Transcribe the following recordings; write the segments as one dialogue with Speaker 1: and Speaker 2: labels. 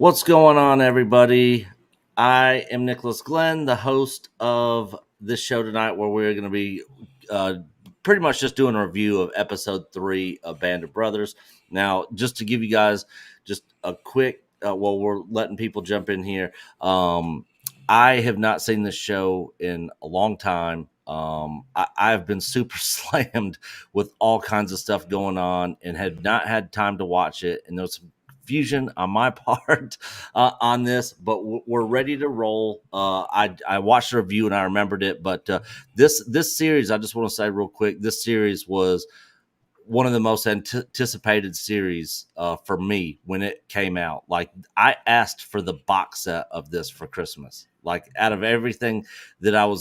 Speaker 1: What's going on, everybody? I am Nicholas Glenn, the host of this show tonight, where we're going to be uh, pretty much just doing a review of episode 3 of Band of Brothers. Now, just to give you guys just a quick, while we're letting people jump in here, I have not seen this show in a long time. I've been super slammed with all kinds of stuff going on and had not had time to watch it. And there's some confusion on my part on this, but we're ready to roll. I watched the review and I remembered it, but this series, I just want to say real quick, this series was one of the most anticipated series for me when it came out. Like, I asked for the box set of this for Christmas. Like, out of everything that I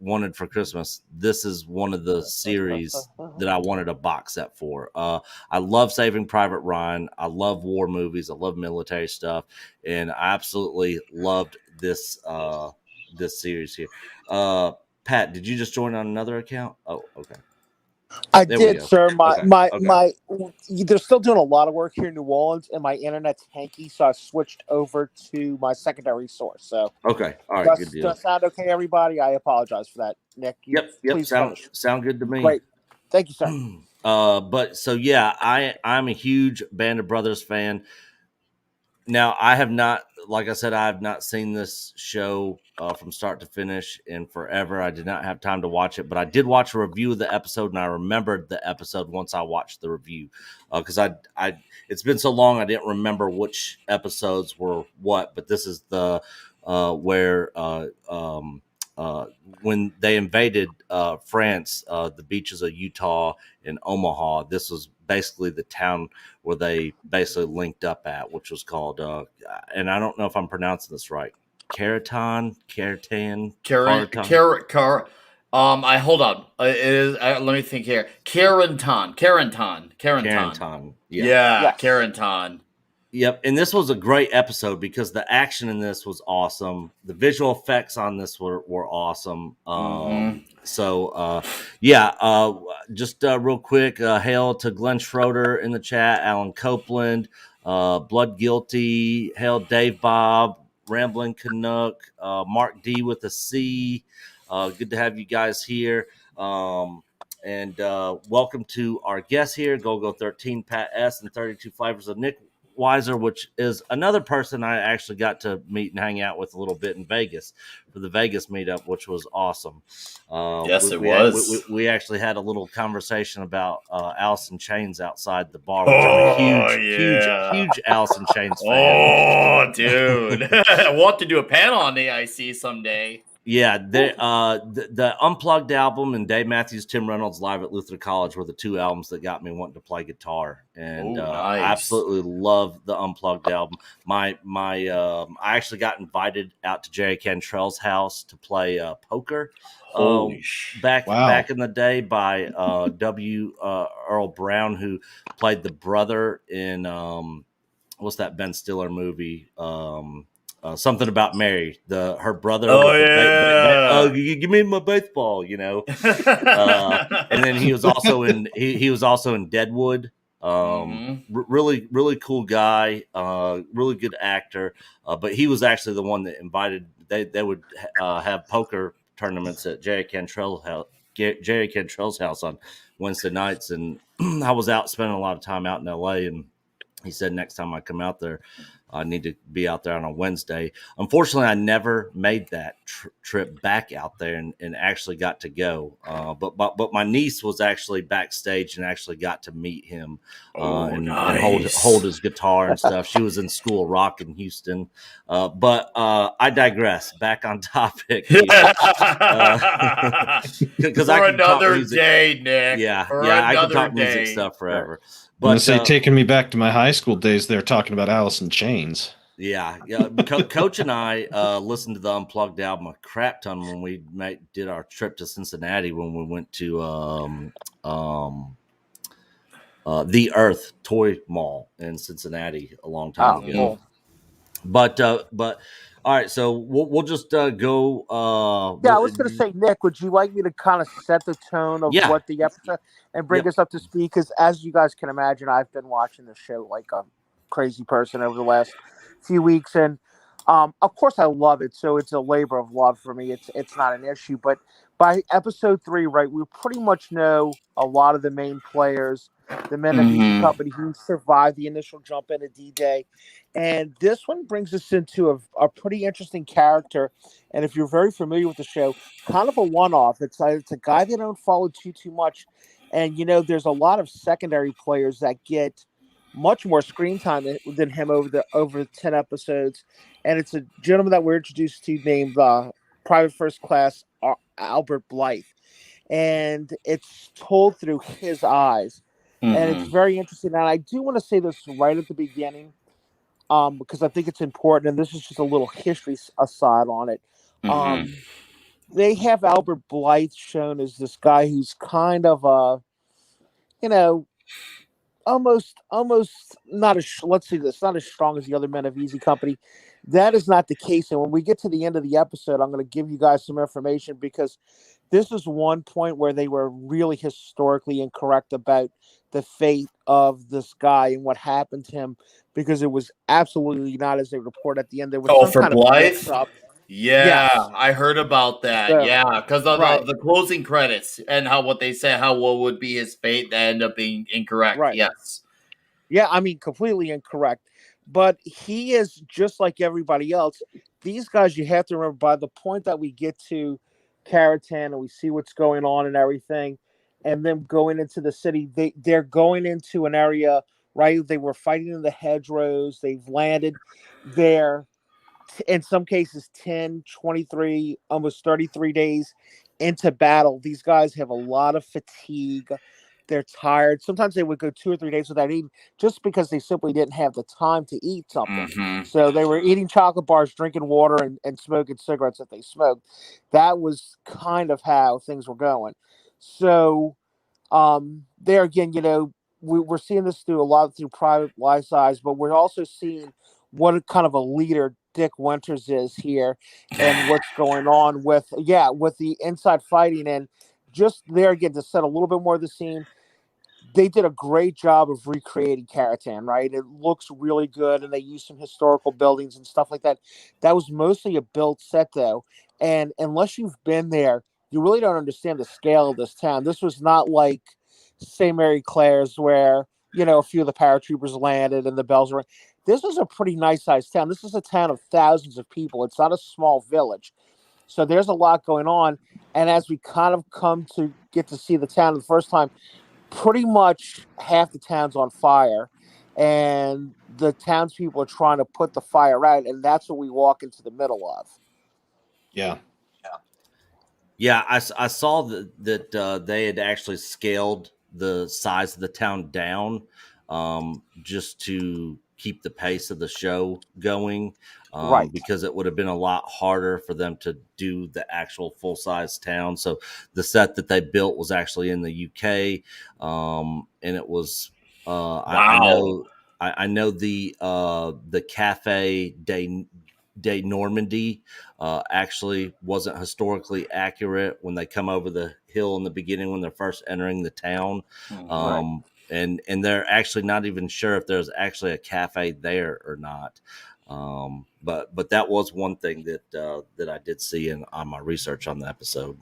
Speaker 1: wanted for Christmas, this is one of the series that I wanted a box set for. I love Saving Private Ryan. I love war movies. I love military stuff, and I absolutely loved this this series here. Pat, did you just join on another account? Oh, okay.
Speaker 2: I
Speaker 1: There we
Speaker 2: did,
Speaker 1: go.
Speaker 2: sir.
Speaker 1: Okay.
Speaker 2: They're still doing a lot of work here in New Orleans, and my internet's hanky, so I switched over to my secondary source. So,
Speaker 1: Okay, all right, good deal.
Speaker 2: does sound okay, everybody? I apologize for that, Nick.
Speaker 1: Yep.
Speaker 2: Please
Speaker 1: Sound good to me.
Speaker 2: Great, thank you, sir.
Speaker 1: But so yeah, I'm a huge Band of Brothers fan. Now, I have not, like I said, I have not seen this show from start to finish in forever. I did not have time to watch it, but I did watch a review of the episode, and I remembered the episode once I watched the review, because I it's been so long I didn't remember which episodes were what. But this is the where when they invaded France, the beaches of Utah and Omaha. This was basically the town where they basically linked up at, which was called, and I don't know if I'm pronouncing this right, Caratan.
Speaker 3: I hold on. It is. Let me think here. Carentan. Yeah, Carentan.
Speaker 1: Yep, and this was a great episode because the action in this was awesome. The visual effects on this were awesome. So, just real quick, hail to Glenn Schroeder in the chat, Alan Copeland, Blood Guilty, hail Dave Bob, Rambling Canuck, Mark D with a C. Good to have you guys here. And welcome to our guests here, GoGo 13, Pat S, and 32 Flavors of Nick Weiser, which is another person I actually got to meet and hang out with a little bit in Vegas for the Vegas meetup, which was awesome. We actually had a little conversation about Alice in Chains outside the bar, which I'm a huge Alice in Chains fan.
Speaker 3: Oh, dude. I want to do a panel on AIC someday.
Speaker 1: Yeah, the Unplugged album and Dave Matthews, Tim Reynolds live at Luther College were the two albums that got me wanting to play guitar, and
Speaker 3: nice.
Speaker 1: I absolutely love the Unplugged album. I actually got invited out to Jerry Cantrell's house to play poker back in the day by W. Earl Brown, who played the brother in what's that Ben Stiller movie? Something About Mary, her brother. Give me my baseball, you know. And then he was also in he was also in Deadwood. Really cool guy, really good actor. But he was actually the one that invited. They would have poker tournaments at Jerry Cantrell's house on Wednesday nights, and I was out spending a lot of time out in LA, and he said next time I come out there, I need to be out there on a Wednesday. Unfortunately, I never made that trip back out there and actually got to go. But my niece was actually backstage and actually got to meet him and hold his guitar and stuff. She was in School of Rock in Houston. But I digress. Back on topic. Because
Speaker 3: I can another talk day, Nick.
Speaker 1: Yeah, I can talk music stuff forever.
Speaker 4: But, I'm going to say, taking me back to my high school days, they're talking about Alice in Chains.
Speaker 1: Yeah. Coach and I listened to the Unplugged album a crap ton when we did our trip to Cincinnati when we went to the Earth Toy Mall in Cincinnati a long time ago.
Speaker 2: Cool.
Speaker 1: But all right, so we'll just go.
Speaker 2: I was going to say, Nick, would you like me to kind of set the tone of what the episode and bring us up to speed? Because as you guys can imagine, I've been watching the show like a crazy person over the last few weeks, and of course I love it. So it's a labor of love for me. It's not an issue. But by episode 3, right, we pretty much know a lot of the main players, the men of Easy
Speaker 3: Mhm.
Speaker 2: Company who survived the initial jump into D-Day, and this one brings us into a pretty interesting character. And if you're very familiar with the show, kind of a one-off. It's a guy they don't follow too much, and there's a lot of secondary players that get much more screen time than him over 10 episodes, and it's a gentleman that we're introduced to named Private First Class Albert Blythe, and it's told through his eyes, and it's
Speaker 3: Mhm.
Speaker 2: very interesting. And I do want to say this right at the beginning, because I think it's important, and this is just a little history aside on it.
Speaker 3: Mhm.
Speaker 2: Um, they have Albert Blythe shown as this guy who's kind of you know, almost not as let's see this not as strong as the other men of Easy Company. That is not the case. And when we get to the end of the episode, I'm going to give you guys some information, because this is one point where they were really historically incorrect about the fate of this guy and what happened to him, because it was absolutely not as they report at the end. There was
Speaker 3: Oh,
Speaker 2: some
Speaker 3: for
Speaker 2: kind of
Speaker 3: Blythe?
Speaker 2: mix up.
Speaker 3: Yeah,
Speaker 2: Yes.
Speaker 3: I heard about that.
Speaker 2: So
Speaker 3: Yeah, because of
Speaker 2: right,
Speaker 3: the closing credits and how what they said, how what would be his fate, that ended up being incorrect.
Speaker 2: right.
Speaker 3: Yes.
Speaker 2: Yeah, I mean, completely incorrect. But he is just like everybody else. These guys, you have to remember, by the point that we get to Caratan and we see what's going on and everything, and them going into the city, they're going into an area, right? They were fighting in the hedgerows. They've landed there, in some cases, 10, 23, almost 33 days into battle. These guys have a lot of fatigue. They're tired. Sometimes they would go 2 or 3 days without eating, just because they simply didn't have the time to eat something.
Speaker 3: Mm-hmm.
Speaker 2: So they were eating chocolate bars, drinking water, and smoking cigarettes if they smoked. That was kind of how things were going. So there again, we're seeing this through a lot through Private Life eyes, but we're also seeing what kind of a leader Dick Winters is here, and what's going on with the inside fighting. And just there again, to set a little bit more of the scene, they did a great job of recreating Caratan, right? It looks really good, and they used some historical buildings and stuff like that. That was mostly a built set, though, and unless you've been there, you really don't understand the scale of this town. This was not like St. Mary Claire's, where a few of the paratroopers landed and the bells were. This was a pretty nice sized town. This is a town of thousands of people. It's not a small village. So there's a lot going on. And as we kind of come to get to see the town the first time, pretty much half the town's on fire, and the townspeople are trying to put the fire out, and that's what we walk into the middle of.
Speaker 4: Yeah.
Speaker 1: Yeah, I saw that they had actually scaled the size of the town down, just to keep the pace of the show going,
Speaker 2: Right.
Speaker 1: because it would have been a lot harder for them to do the actual full size town. So the set that they built was actually in the UK, and it was
Speaker 3: Wow.
Speaker 1: I know the Cafe de Normandy actually wasn't historically accurate when they come over the hill in the beginning when they're first entering the town.
Speaker 3: Mhm.
Speaker 1: And they're actually not even sure if there's actually a cafe there or not. But that was one thing that I did see on my research on the episode.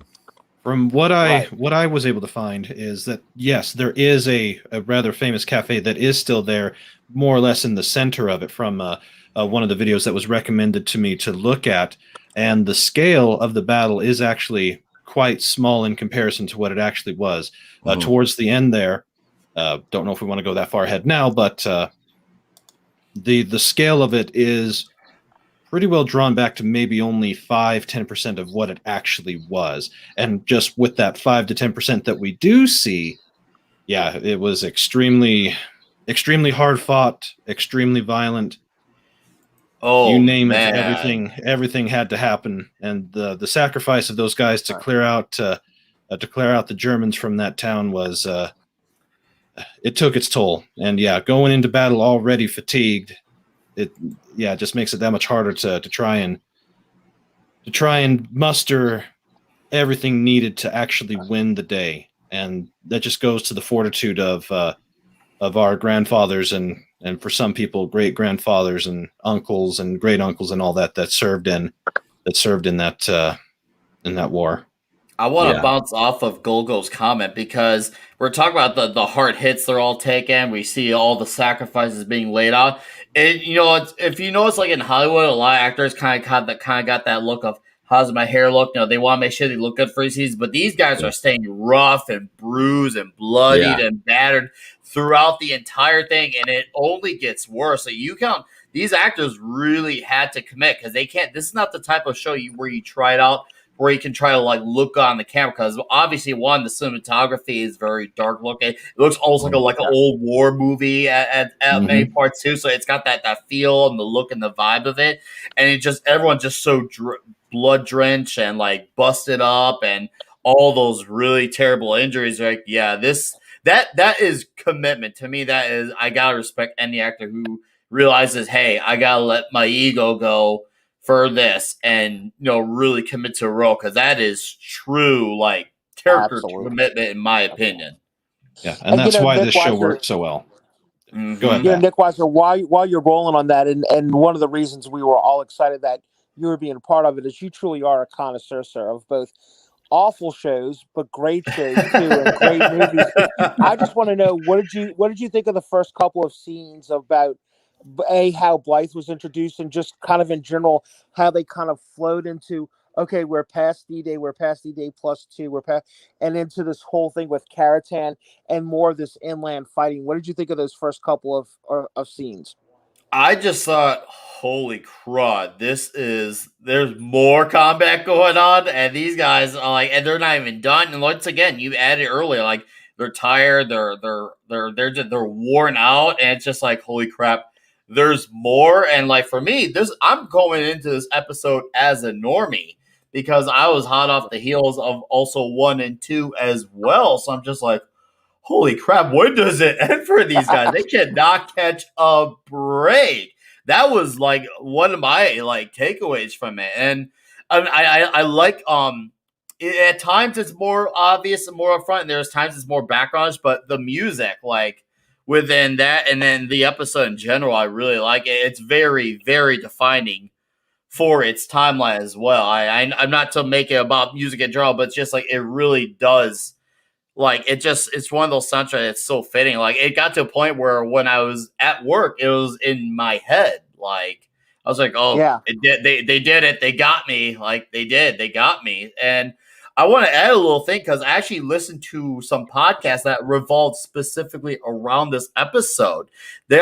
Speaker 4: From what I was able to find is that yes, there is a rather famous cafe that is still there, more or less in the center of it. From one of the videos that was recommended to me to look at, and the scale of the battle is actually quite small in comparison to what it actually was.
Speaker 1: Mhm.
Speaker 4: Towards the end there, don't know if we want to go that far ahead now, but the scale of it is pretty well drawn back to maybe only 5-10% of what it actually was. And just with that 5 to 10% that we do see, yeah, it was extremely hard fought, extremely violent.
Speaker 3: Oh,
Speaker 4: You name
Speaker 3: man.
Speaker 4: it, everything had to happen. And the sacrifice of those guys to clear out the Germans from that town was it took its toll. And yeah, going into battle already fatigued, it just makes it that much harder to try and muster everything needed to actually win the day. And that just goes to the fortitude of our grandfathers and for some people great grandfathers and uncles and great uncles and all that served in that war.
Speaker 3: I want to bounce off of Golgo's comment because we're talking about the hard hits they're all taking. We see all the sacrifices being laid out. And if you notice, like in Hollywood, a lot of actors kind of got that look of how's my hair look. They want to make sure they look good for these seasons, but these guys are staying rough and bruised and bloodied and battered throughout the entire thing, and it only gets worse. So these actors really had to commit because they can't. This is not the type of show where you try it out, where you can try to like look on the camera, because obviously the cinematography is very dark looking. It looks almost like an old war movie at many parts too. So it's got that feel and the look and the vibe of it, and everyone's just so blood drenched and like busted up and all those really terrible injuries. Like, that is commitment to me. That is, I gotta respect any actor who realizes, hey, I gotta let my ego go for this and really commit to a role, because that is true like character commitment in my opinion.
Speaker 4: Yeah, and that's why this show works so well. Go ahead,
Speaker 2: Nick Weiser, while you're rolling on that, and one of the reasons we were all excited that you were being a part of it is you truly are a connoisseur, sir, of both awful shows but great shows too, and great movies. I just want to know, what did you think of the first couple of scenes about how Blythe was introduced, and just kind of in general how they kind of flowed into, okay, we're past D-Day, we're past D-Day +2, we're past, and into this whole thing with Caratan and more of this inland fighting. What did you think of those first couple of scenes?
Speaker 3: I just thought, holy crud, there's more combat going on, and these guys are like, and they're not even done. And once again, you added earlier, like they're tired, they're worn out, and it's just like, holy crap, there's more. And like for me, I'm going into this episode as a normie because I was hot off the heels of also 1 and 2 as well. So I'm just like, holy crap, when does it end for these guys? They cannot catch a break. That was like one of my like takeaways from it. And I like at times it's more obvious and more upfront, and there's times it's more background, but the music, like within that, and then the episode in general, I really like it. It's very, very defining for its timeline as well. I'm not to make it about music in general, but it's just like it really does. Like it's one of those soundtracks that's so fitting. Like it got to a point where when I was at work, it was in my head. Like I was like, oh yeah, they did it. They got me. Like they got me. And I want to add a little thing because I actually listened to some podcasts that revolved specifically around this episode. The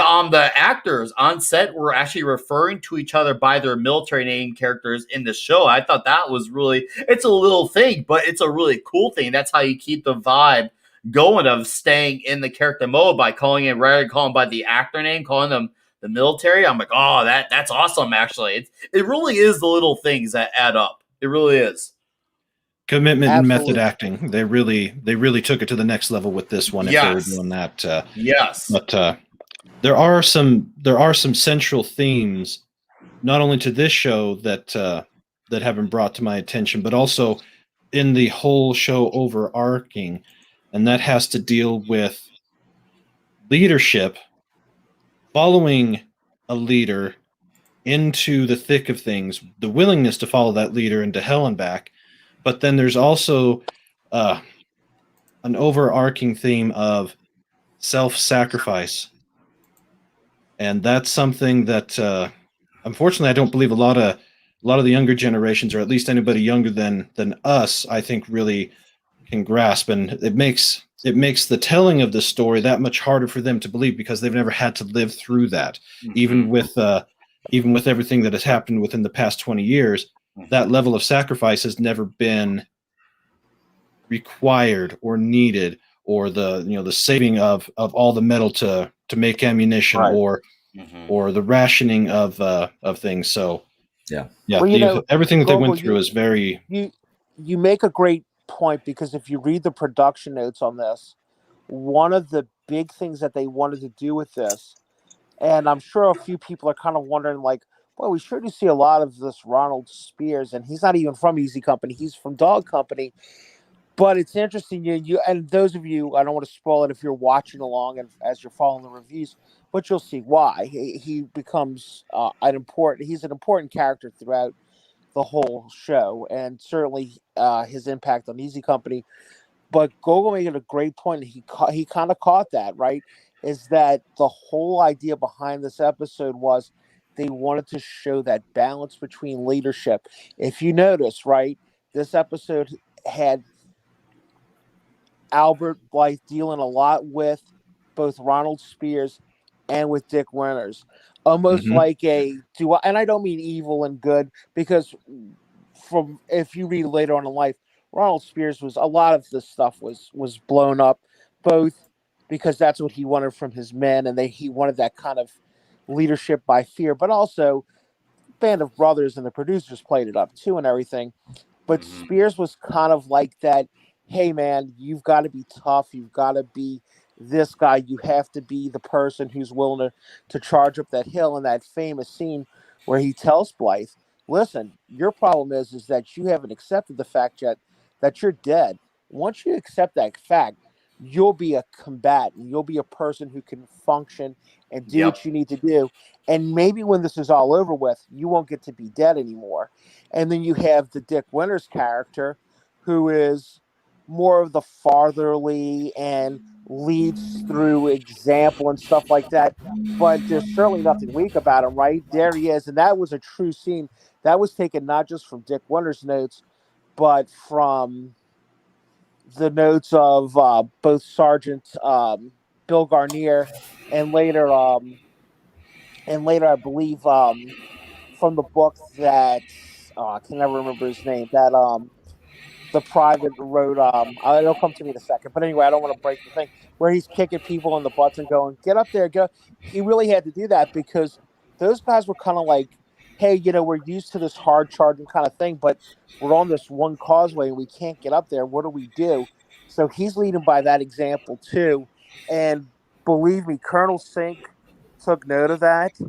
Speaker 3: actors on set were actually referring to each other by their military name characters in the show. I thought that was it's a little thing, but it's a really cool thing. That's how you keep the vibe going of staying in the character mode by calling it, rather than calling by the actor name, calling them the military. I'm like, oh, that's awesome. Actually, it really is the little things that add up. It really is.
Speaker 4: Commitment and method acting. They really took it to the next level with this one.
Speaker 3: Yes.
Speaker 4: If they were doing that.
Speaker 3: Yes.
Speaker 4: But there are some central themes, not only to this show that have been brought to my attention, but also in the whole show overarching, and that has to deal with leadership, following a leader into the thick of things, the willingness to follow that leader into hell and back. But then there's also an overarching theme of self-sacrifice. And that's something that, unfortunately, I don't believe a lot of the younger generations, or at least anybody younger than us, I think really can grasp. And it makes the telling of the story that much harder for them to believe, because they've never had to live through that. Mm-hmm. Even with everything that has happened within the past 20 years, that level of sacrifice has never been required or needed, or the saving of all the metal to make ammunition, right, or the rationing of things. So well, everything that they went through is very.
Speaker 2: You make a great point, because if you read the production notes on this, one of the big things that they wanted to do with this, and I'm sure a few people are kind of wondering, like, well, we sure do see a lot of this Ronald Spears, and he's not even from Easy Company. He's from Dog Company. But it's interesting, you and those of you, I don't want to spoil it if you're watching along and as you're following the reviews, but you'll see why he becomes he's an important character throughout the whole show, and certainly his impact on Easy Company. But Gogol made a great point. He kind of caught that, right? Is that the whole idea behind this episode was they wanted to show that balance between leadership. If you notice, right, this episode had Albert Blythe dealing a lot with both Ronald Spears and with Dick Winters, almost like a dual. And I don't mean evil and good, because from if you read later on in life, Ronald Spears was a lot of this stuff was blown up, both because that's what he wanted from his men, and he wanted that kind of leadership by fear, but also Band of Brothers and the producers played it up too and everything. But Spears was kind of like that. Hey man, you've got to be tough. You've got to be this guy. You have to be the person who's willing to charge up that hill. And that famous scene where he tells Blythe, listen, your problem is that you haven't accepted the fact yet that you're dead. Once you accept that fact, you'll be a combatant. You'll be a person who can function and do what you need to do. And maybe when this is all over with, you won't get to be dead anymore. And then you have the Dick Winters character, who is more of the fatherly and leads through example and stuff like that. But there's certainly nothing weak about him, right? There he is. And that was a true scene. That was taken not just from Dick Winters' notes, but from the notes of both Sergeant Bill Garnier and later I believe from the book that I can never remember his name, that the private wrote, it'll come to me in a second, but anyway, I don't want to break the thing, where he's kicking people in the butts and going, get up there, go. He really had to do that because those guys were kind of like, hey, we're used to this hard charging kind of thing, but we're on this one causeway and we can't get up there. What do we do? So he's leading by that example too. And believe me, Colonel Sink took note of that.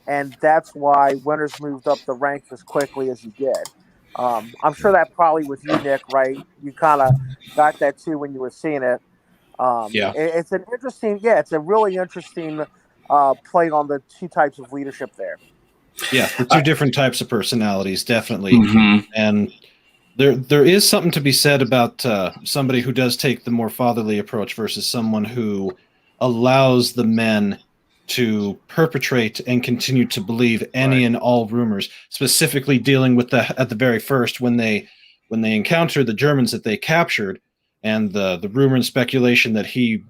Speaker 2: And that's why Winters moved up the ranks as quickly as he did. I'm sure that probably with you, Nick, right? You kind of got that too when you were seeing it. It's an interesting, it's a really interesting play on the two types of leadership there.
Speaker 4: Yeah, the two different types of personalities, definitely. And there is something to be said about somebody who does take the more fatherly approach versus someone who allows the men to perpetrate and continue to believe any and all rumors, specifically dealing with at the very first when they encounter the Germans that they captured, and the rumor and speculation that he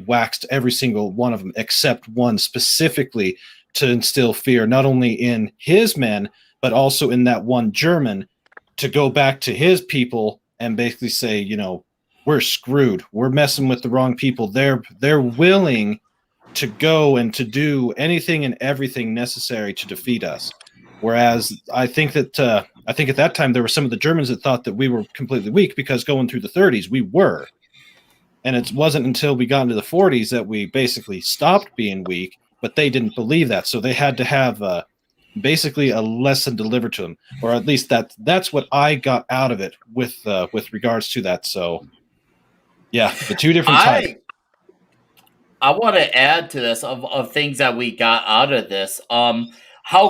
Speaker 4: waxed every single one of them except one specifically to instill fear not only in his men but also in that one German, to go back to his people and basically say, we're screwed. We're messing with the wrong people. They're willing to go and to do anything and everything necessary to defeat us. Whereas I think at that time there were some of the Germans that thought that we were completely weak, because going through the 30s we were. And it wasn't until we got into the 40s that we basically stopped being weak, but they didn't believe that. So they had to have basically a lesson delivered to them, or at least that's what I got out of it with regards to that. So yeah, the two different types.
Speaker 3: I want to add to this of things that we got out of this. How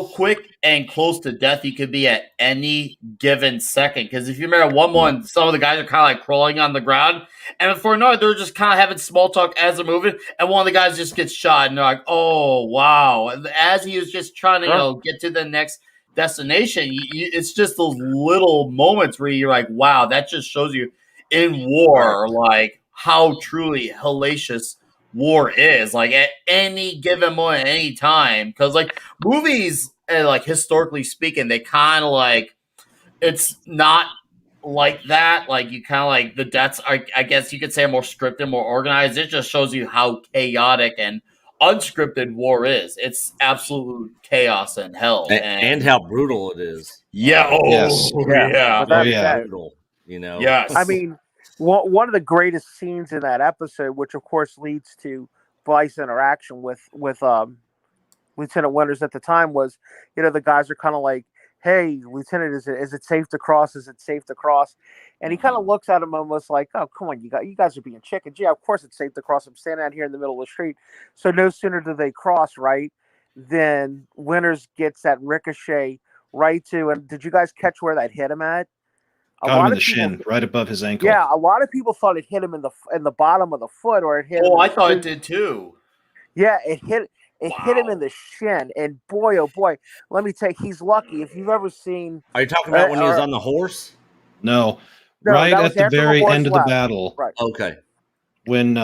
Speaker 3: quick and close to death you could be at any given second. Because if you remember one, some of the guys are kind of like crawling on the ground, and before another, they're just kind of having small talk as they're moving, and one of the guys just gets shot, and they're like, "Oh wow!" And as he was just trying to get to the next destination, it's just those little moments where you're like, "Wow!" That just shows you in war, like, how truly hellacious war is, like at any given moment, any time. Because like movies, like historically speaking, they kind of like, it's not like that. Like you kind of like the deaths are, I guess you could say, more scripted, more organized. It just shows you how chaotic and unscripted war is. It's absolute chaos and hell,
Speaker 1: and how brutal it is.
Speaker 3: Yeah.
Speaker 1: Brutal.
Speaker 3: Yes.
Speaker 2: I mean, one of the greatest scenes in that episode, which of course leads to Blythe's interaction with Lieutenant Winters at the time, was, the guys are kind of like, "Hey, Lieutenant, is it safe to cross? Is it safe to cross?" And he kind of looks at him almost like, "Oh, come on, you guys are being chickens. Yeah, of course it's safe to cross. I'm standing out here in the middle of the street." So no sooner do they cross, right, then Winters gets that ricochet right to. And did you guys catch where that hit him at?
Speaker 4: Got him in the shin, right above his ankle.
Speaker 2: Yeah, a lot of people thought it hit him in the bottom of the foot, or it hit.
Speaker 3: Oh, I thought it did too.
Speaker 2: Yeah, it hit him in the shin, and boy, oh boy, let me tell you, he's lucky. If you've ever seen,
Speaker 1: Are you talking about when he was on the horse?
Speaker 4: No,
Speaker 2: No,
Speaker 4: right
Speaker 2: that was
Speaker 4: at the
Speaker 2: after the
Speaker 4: very
Speaker 2: horse
Speaker 4: end of
Speaker 2: left.
Speaker 4: the battle.
Speaker 2: Right.
Speaker 1: Okay.
Speaker 4: When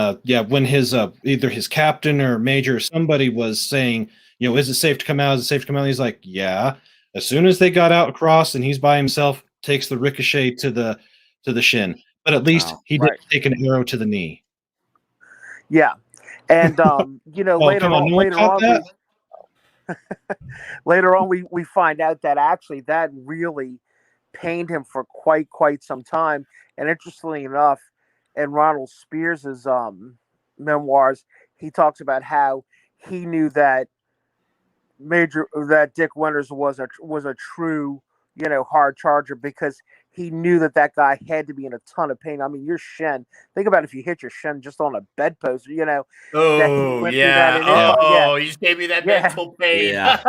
Speaker 4: when his either his captain or major or somebody was saying, is it safe to come out? Is it safe to come out? He's like, yeah. As soon as they got out across and he's by himself, takes the ricochet to the shin. But at least he did take an arrow to the knee.
Speaker 2: Yeah, and later on, we find out that actually that really pained him for quite some time. And interestingly enough, in Ronald Spears's memoirs, he talks about how he knew that Dick Winters was a true hard charger, because he knew that guy had to be in a ton of pain. I mean, your shin. Think about if you hit your shin just on a bedpost.
Speaker 3: Oh yeah. You just gave me that mental pain.
Speaker 1: Yeah.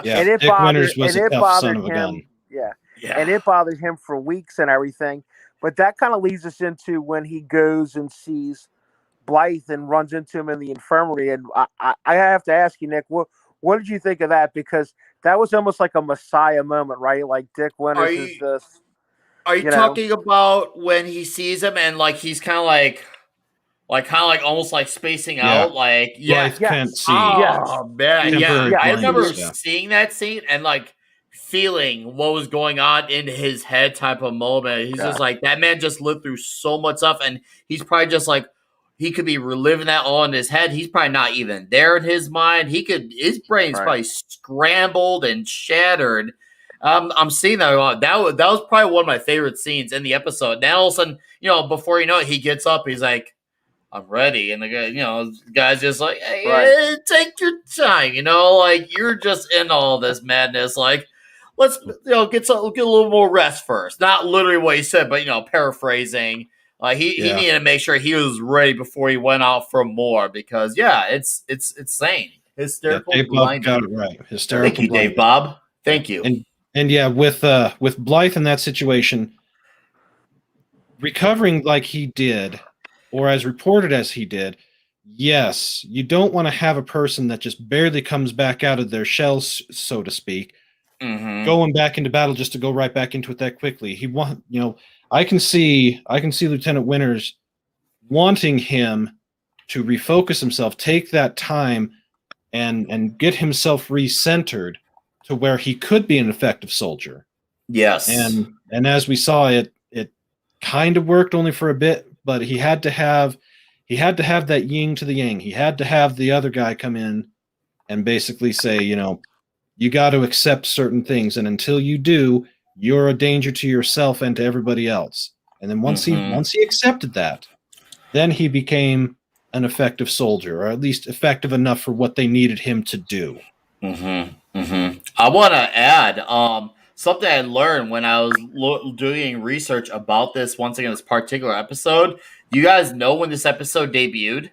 Speaker 2: And it
Speaker 4: Dick Winters was a tough son of a gun.
Speaker 2: Yeah. And it bothered him for weeks and everything. But that kind of leads us into when he goes and sees Blythe and runs into him in the infirmary. And I have to ask you, Nick, what did you think of that? Because that was almost like a Messiah moment, right? Like Dick Winters is this.
Speaker 3: Are you talking about when he sees him and like he's kind of like almost like spacing out? Like
Speaker 4: can't see.
Speaker 3: Oh man, I remember
Speaker 4: blindness,
Speaker 3: seeing that scene and like feeling what was going on in his head type of moment. He's just like, that man just lived through so much stuff, and he's probably just like, he could be reliving that all in his head. He's probably not even there in his mind. His brain's probably scrambled and shattered. I'm seeing that. That was probably one of my favorite scenes in the episode. Now all of a sudden, before you know it, he gets up. He's like, "I'm ready," and the guy, the guy's just like, "Hey, take your time." Like, you're just in all this madness. Like, let's get a little more rest first. Not literally what he said, but paraphrasing. He needed to make sure he was ready before he went out for more, because it's insane. Hysterical.
Speaker 4: Dave Bob got it right. Hysterical.
Speaker 3: Thank you, Dave Bob. Thank you.
Speaker 4: And with Blythe in that situation, recovering like he did, or as reported as he did, yes, you don't want to have a person that just barely comes back out of their shells, so to speak, going back into battle just to go right back into it that quickly. I can see Lieutenant Winters wanting him to refocus himself, take that time, and get himself recentered to where he could be an effective soldier.
Speaker 3: Yes.
Speaker 4: And as we saw, it kind of worked only for a bit, but he had to have that yin to the yang. He had to have the other guy come in and basically say, you got to accept certain things, and until you do, you're a danger to yourself and to everybody else. And then once he accepted that, then he became an effective soldier, or at least effective enough for what they needed him to do.
Speaker 3: I want to add something I learned when I was doing research about this. Once again, this particular episode. You guys know when this episode debuted?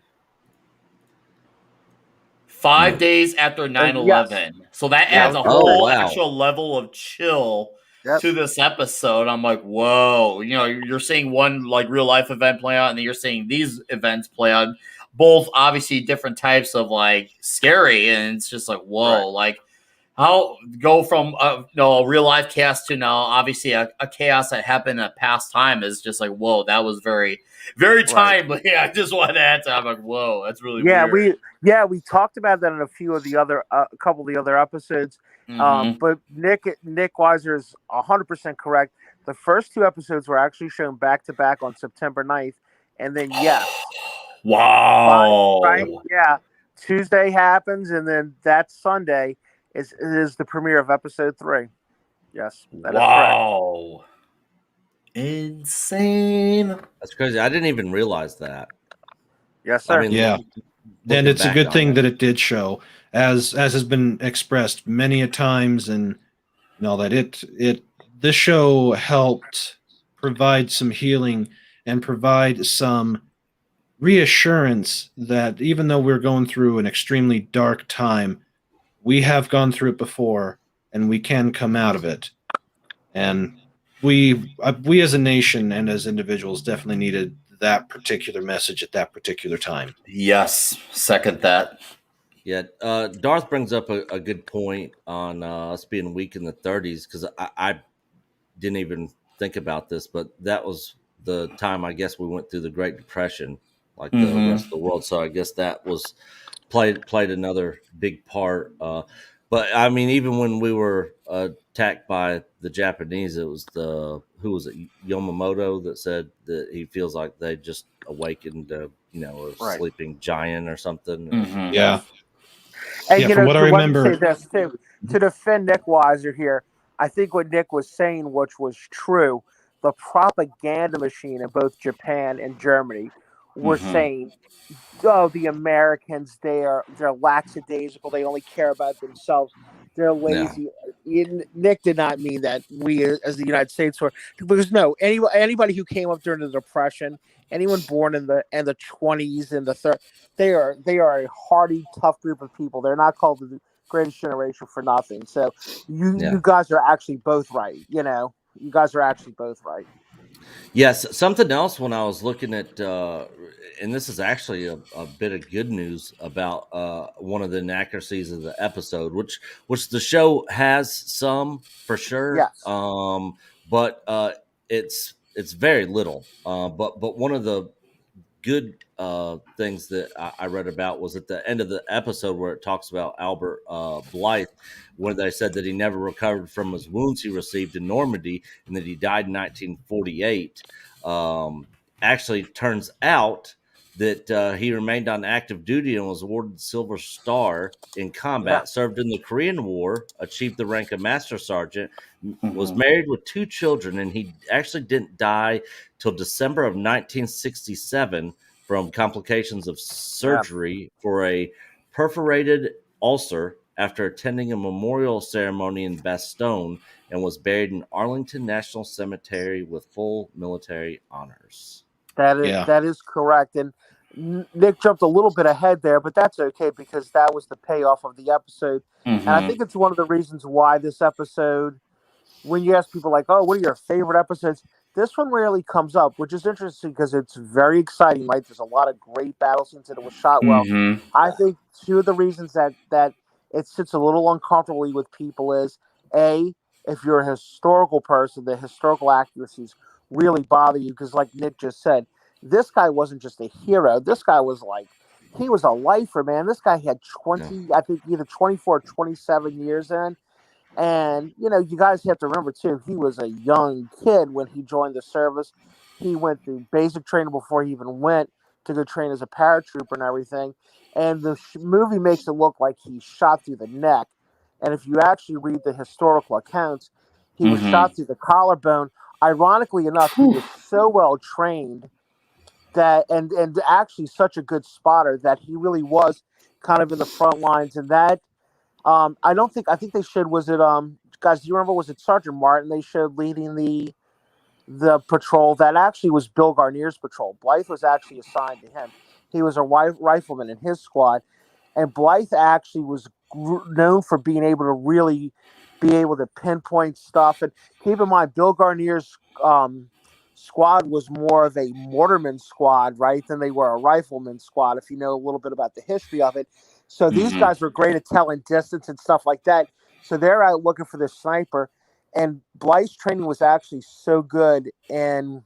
Speaker 3: 5 days after 9/11. So that adds a whole actual level of chill to this episode. I'm like, whoa, you're seeing one like real life event play out, and then you're seeing these events play out, both obviously different types of like scary, and it's just like, whoa, like how go from a real life chaos to now obviously a chaos that happened in a past time is just like, whoa, that was very, very timely. I just wanted to add to. I'm like, whoa, that's really weird.
Speaker 2: We talked about that in a couple of the other episodes. But Nick Weiser is 100% correct. The first two episodes were actually shown back to back on September 9th, and then
Speaker 3: wow,
Speaker 2: right? Yeah, Tuesday happens, and then that Sunday is the premiere of episode 3. Yes, that is correct.
Speaker 3: Insane.
Speaker 1: That's crazy. I didn't even realize that.
Speaker 2: Yes, sir.
Speaker 4: And it's a good thing that it did show, as has been expressed many a times, and and all that. This show helped provide some healing and provide some reassurance that even though we're going through an extremely dark time, we have gone through it before and we can come out of it. And we as a nation and as individuals definitely needed that particular message at that particular time.
Speaker 3: Yes, second that.
Speaker 1: Yeah, Darth brings up a good point on us being weak in the 30s, because I didn't even think about this, but that was the time I guess we went through the Great Depression, like the rest of the world. So I guess that was played another big part. But I mean, even when we were attacked by the Japanese, it was Yamamoto that said that he feels like they just awakened, a sleeping giant or something.
Speaker 3: Mm-hmm.
Speaker 4: Yeah.
Speaker 2: And
Speaker 4: Yeah, from what I remember,
Speaker 2: let me say this too, to defend Nick Weiser here, I think what Nick was saying, which was true, the propaganda machine in both Japan and Germany were saying, "Oh, the Americans, they're lackadaisical. They only care about themselves. They're lazy." Nick did not mean that we, as the United States, were, because no, anybody who came up during the Depression, anyone born in the 20s and the 30s, they are a hardy, tough group of people. They're not called the greatest generation for nothing. So you guys are actually both right. You guys are actually both right.
Speaker 1: Yes, something else when I was looking at, and this is actually a bit of good news about one of the inaccuracies of the episode, which the show has some for sure,
Speaker 2: yes,
Speaker 1: but it's very little. But one of the good things that I read about was at the end of the episode where it talks about Albert Blythe, where they said that he never recovered from his wounds he received in Normandy and that he died in 1948. Actually, turns out that he remained on active duty and was awarded the Silver Star in combat, served in the Korean War, achieved the rank of Master Sergeant, was married with 2 children, and he actually didn't die till December of 1967 from complications of surgery for a perforated ulcer after attending a memorial ceremony in Bastogne, and was buried in Arlington National Cemetery with full military honors.
Speaker 2: That is correct. And Nick jumped a little bit ahead there, but that's okay because that was the payoff of the episode. And I think it's one of the reasons why this episode, when you ask people like, "Oh, what are your favorite episodes?" this one rarely comes up, which is interesting because it's very exciting, right? There's a lot of great battle scenes and it was shot well. I think 2 of the reasons that it sits a little uncomfortably with people is, A, if you're a historical person, the historical accuracies really bother you because, like Nick just said, this guy wasn't just a hero. This guy was he was a lifer, man. This guy had 20, I think either 24 or 27 years in. And, you guys have to remember, too, he was a young kid when he joined the service. He went through basic training before he even went to go train as a paratrooper and everything. And the movie makes it look like he shot through the neck. And if you actually read the historical accounts, he was shot through the collarbone. Ironically enough, he was so well trained that, and actually such a good spotter that he really was kind of in the front lines. And that, I think they showed, was it, guys, do you remember, was it Sergeant Martin they showed leading the patrol? That actually was Bill Garnier's patrol. Blythe was actually assigned to him. He was a rifleman in his squad, and Blythe actually was known for being able to really be able to pinpoint stuff. And keep in mind, Bill Garnier's squad was more of a mortarman squad, right, than they were a rifleman squad, if you know a little bit about the history of it. So these guys were great at telling distance and stuff like that. So they're out looking for this sniper. And Blythe's training was actually so good in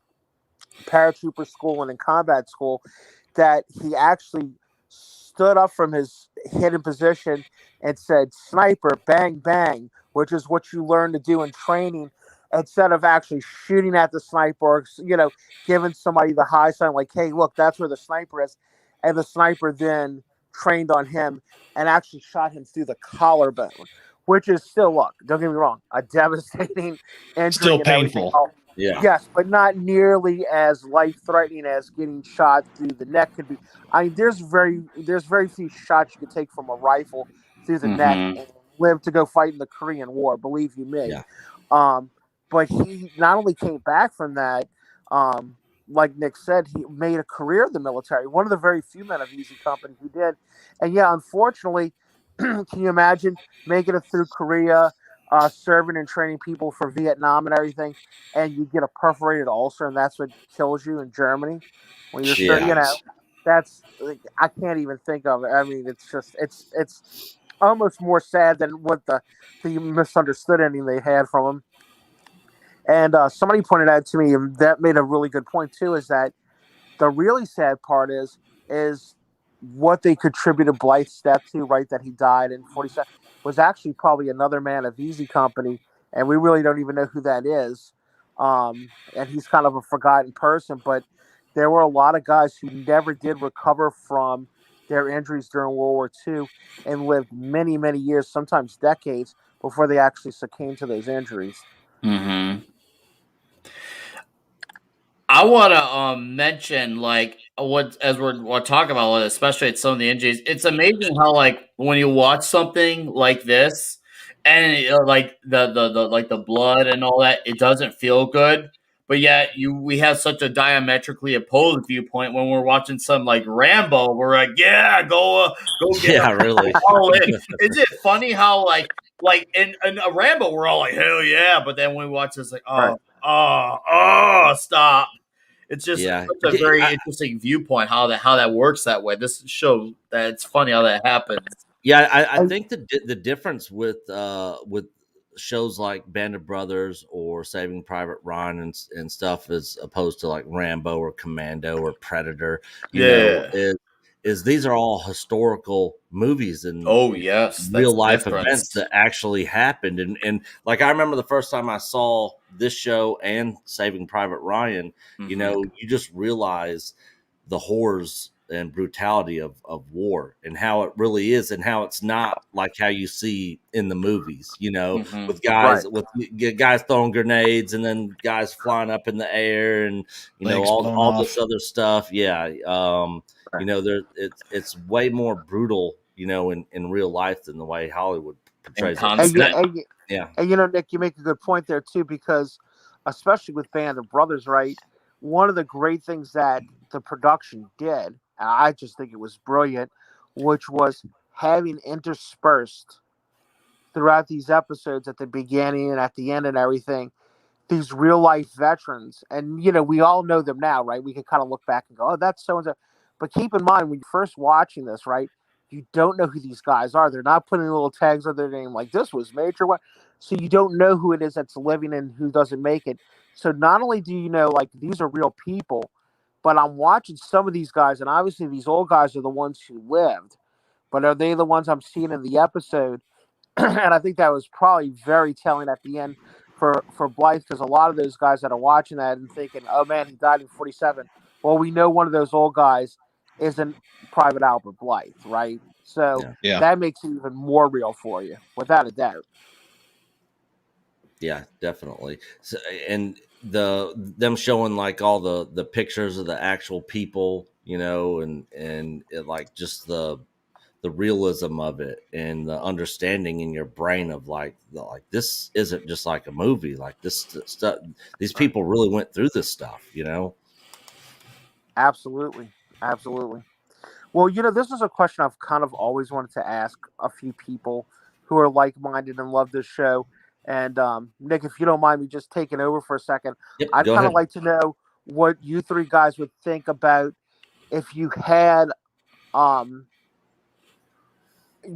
Speaker 2: paratrooper school and in combat school that he actually stood up from his hidden position and said, "Sniper, bang, bang," which is what you learn to do in training, instead of actually shooting at the sniper or, giving somebody the high sign like, "Hey, look, that's where the sniper is." And the sniper then trained on him and actually shot him through the collarbone, which is still, look, don't get me wrong, a devastating injury.
Speaker 4: Still painful.
Speaker 1: Yeah.
Speaker 2: Yes, but not nearly as life-threatening as getting shot through the neck could be. I mean, there's very few shots you could take from a rifle through the neck lived to go fight in the Korean War. Believe you me.
Speaker 1: Yeah.
Speaker 2: But he not only came back from that, like Nick said, he made a career in the military. One of the very few men of Easy Company who did. And yeah, unfortunately, can you imagine making it through Korea, serving and training people for Vietnam and everything, and you get a perforated ulcer, and that's what kills you in Germany when you're
Speaker 1: Yeah.
Speaker 2: you know, that's like, I can't even think of it. I mean, it's just it's almost more sad than what the misunderstood ending they had from him. And somebody pointed out to me, and that made a really good point too, is that the really sad part is what they contributed Blythe's death to, right? That he died in 47 was actually probably another man of Easy Company, and we really don't even know who that is. And he's kind of a forgotten person, but there were a lot of guys who never did recover from their injuries during World War II and lived many, many years, sometimes decades, before they actually succumbed to those injuries.
Speaker 3: Mm-hmm. I want to mention like what as we're talking about, especially at some of the injuries. It's amazing how like when you watch something like this, and like the like the blood and all that, it doesn't feel good. But yet we have such a diametrically opposed viewpoint when we're watching some like Rambo. We're like, yeah, go get
Speaker 1: Yeah,
Speaker 3: him,
Speaker 1: really.
Speaker 3: go all in. Is it funny how like in a Rambo we're all like hell yeah, but then when we watch this like
Speaker 2: Right.
Speaker 3: oh stop. It's just
Speaker 1: Yeah.
Speaker 3: such a very interesting viewpoint how that works that way. This shows that it's funny how that happens.
Speaker 1: Yeah, I think the difference with shows like Band of Brothers or Saving Private Ryan and stuff as opposed to like Rambo or Commando or Predator, you know, is these are all historical movies and
Speaker 3: Oh yes, that's
Speaker 1: real
Speaker 3: the
Speaker 1: life
Speaker 3: difference.
Speaker 1: events that actually happened. And like I remember the first time I saw this show and Saving Private Ryan, you know, you just realize the horrors and brutality of war and how it really is and how it's not like how you see in the movies, you know, with guys with guys throwing grenades and then guys flying up in the air and you know
Speaker 4: Legs blown
Speaker 1: all
Speaker 4: off.
Speaker 1: this other stuff. Yeah. You know, it's way more brutal, you know, in real life than the way Hollywood portrays it. Yeah.
Speaker 2: And you know, Nick, you make a good point there too, because especially with Band of Brothers, right? One of the great things that the production did, and I just think it was brilliant, which was having interspersed throughout these episodes at the beginning and at the end and everything, these real life veterans. And, you know, we all know them now, right? We can kind of look back and go, oh, that's so and so. But keep in mind, when you're first watching this, right, you don't know who these guys are. They're not putting little tags on their name like this was Major what. So you don't know who it is that's living and who doesn't make it. So not only do you know, like, these are real people, but I'm watching some of these guys, and obviously these old guys are the ones who lived. But are they the ones I'm seeing in the episode? And I think that was probably very telling at the end for Blythe, because a lot of those guys that are watching that and thinking, "Oh man, he died in 47." Well, we know one of those old guys isn't Private Albert Blythe, right? So that makes it even more real for you, without a doubt.
Speaker 1: Yeah, definitely. So, and them showing like all the pictures of the actual people, you know, and it, like just the realism of it and the understanding in your brain of like this isn't just like a movie. Like this stuff, these people really went through this stuff, you know.
Speaker 2: Absolutely. Well, you know, this is a question I've kind of always wanted to ask a few people who are like-minded and love this show. And Nick, if you don't mind me just taking over for a second, I'd kind of like to know what you three guys would think about if you had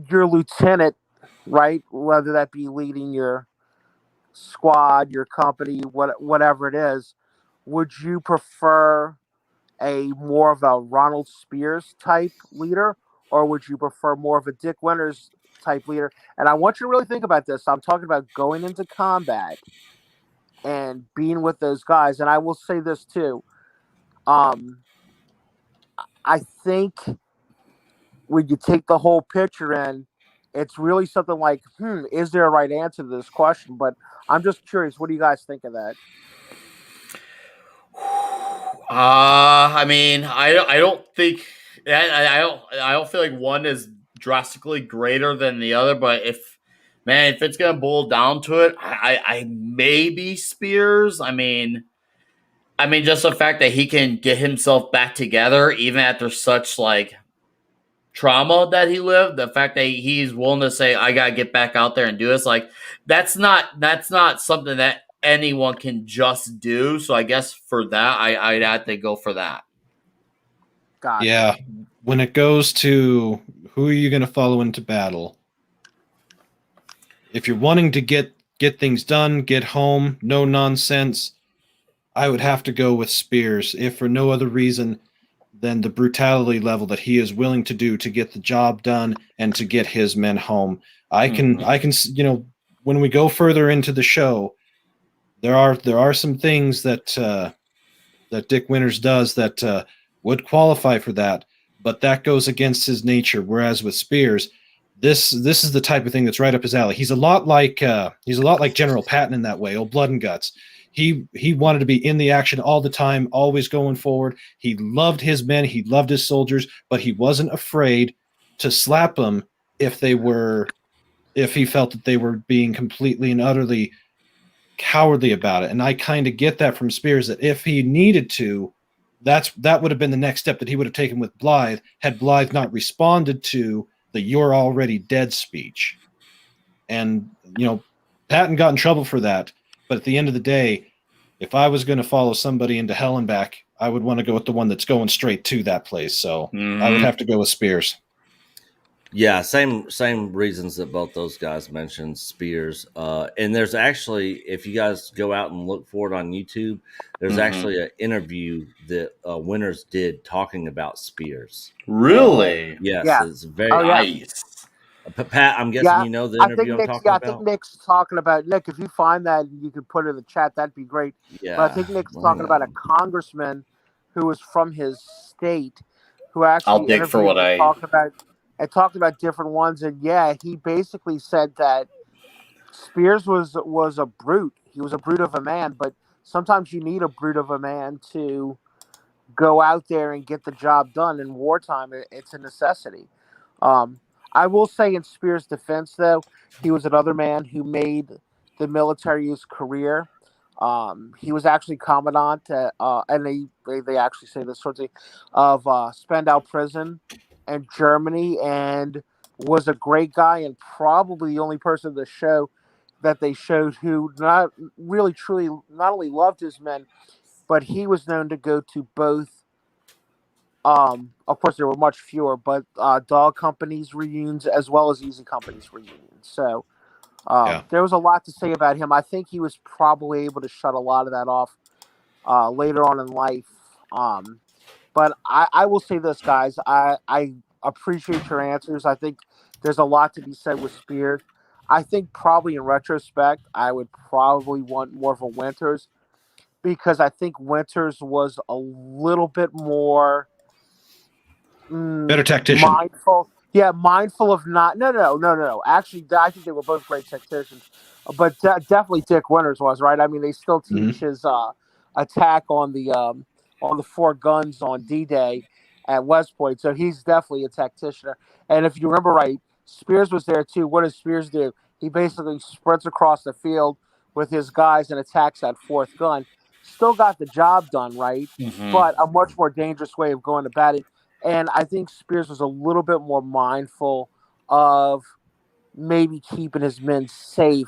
Speaker 2: your lieutenant, right? Whether that be leading your squad, your company, whatever it is, would you prefer a more of a Ronald Spears type leader, or would you prefer more of a Dick Winters type leader? And I want you to really think about this. I'm talking about going into combat and being with those guys. And I will say this too. I think when you take the whole picture in, it's really something like, is there a right answer to this question? But I'm just curious, what do you guys think of that?
Speaker 3: I mean, I don't think I don't feel like one is drastically greater than the other, but if man, if it's gonna boil down to it, I maybe Spears. I mean, just the fact that he can get himself back together even after such like trauma that he lived, the fact that he's willing to say, I gotta get back out there and do this, like that's not something that anyone can just do. So I guess for that, I'd have to go for that.
Speaker 2: God.
Speaker 4: Yeah. When it goes to who are you going to follow into battle, if you're wanting to get things done, get home, no nonsense, I would have to go with Spears, if for no other reason than the brutality level that he is willing to do to get the job done and to get his men home. I can, you know, when we go further into the show, there are some things that that Dick Winters does that would qualify for that, but that goes against his nature. Whereas with Spears, this is the type of thing that's right up his alley. He's a lot like General Patton in that way, old blood and guts. He wanted to be in the action all the time, always going forward. He loved his men, he loved his soldiers, but he wasn't afraid to slap them if he felt that they were being completely and utterly cowardly about it. And I kind of get that from Spears, that if he needed to, that would have been the next step that he would have taken with Blythe, had Blythe not responded to the "you're already dead" speech. And you know, Patton got in trouble for that. But at the end of the day, if I was going to follow somebody into hell and back, I would want to go with the one that's going straight to that place. So I would have to go with Spears.
Speaker 1: Yeah, same reasons that both those guys mentioned, Spears. And there's actually, if you guys go out and look for it on YouTube, there's actually an interview that Winters did talking about Spears.
Speaker 3: Really?
Speaker 1: Yes,
Speaker 2: Yeah.
Speaker 1: it's very
Speaker 3: Nice.
Speaker 1: Pat, I'm guessing you know the interview I'm talking about.
Speaker 2: I think Nick's talking about, Nick, if you find that, you could put it in the chat, that'd be great.
Speaker 1: Yeah,
Speaker 2: but I think Nick's talking about a congressman who was from his state who actually
Speaker 3: I'll dig for what
Speaker 2: talked about different ones. And yeah, he basically said that Spears was a brute. He was a brute of a man, but sometimes you need a brute of a man to go out there and get the job done in wartime. It's a necessity. I will say in Spears' defense, though, he was another man who made the military his career. He was actually commandant, and they actually say this sort of Spandau prison in Germany, and was a great guy, and probably the only person in the show that they showed who not really truly not only loved his men, but he was known to go to both. Of course, there were much fewer, but Dog Company's reunions as well as Easy Company's reunions. So there was a lot to say about him. I think he was probably able to shut a lot of that off later on in life. But I will say this, guys. I appreciate your answers. I think there's a lot to be said with Spears. I think probably in retrospect, I would probably want more of a Winters, because I think Winters was a little bit more
Speaker 4: better tactician.
Speaker 2: Mindful of not. No. Actually, I think they were both great tacticians, but definitely Dick Winters was, right. I mean, they still teach his attack on the four guns on D-Day at West Point, so he's definitely a tactician. And if you remember right, Spears was there too. What does Spears do? He basically sprints across the field with his guys and attacks that fourth gun. Still got the job done, right? But a much more dangerous way of going about it. And I think Spears was a little bit more mindful of maybe keeping his men safe.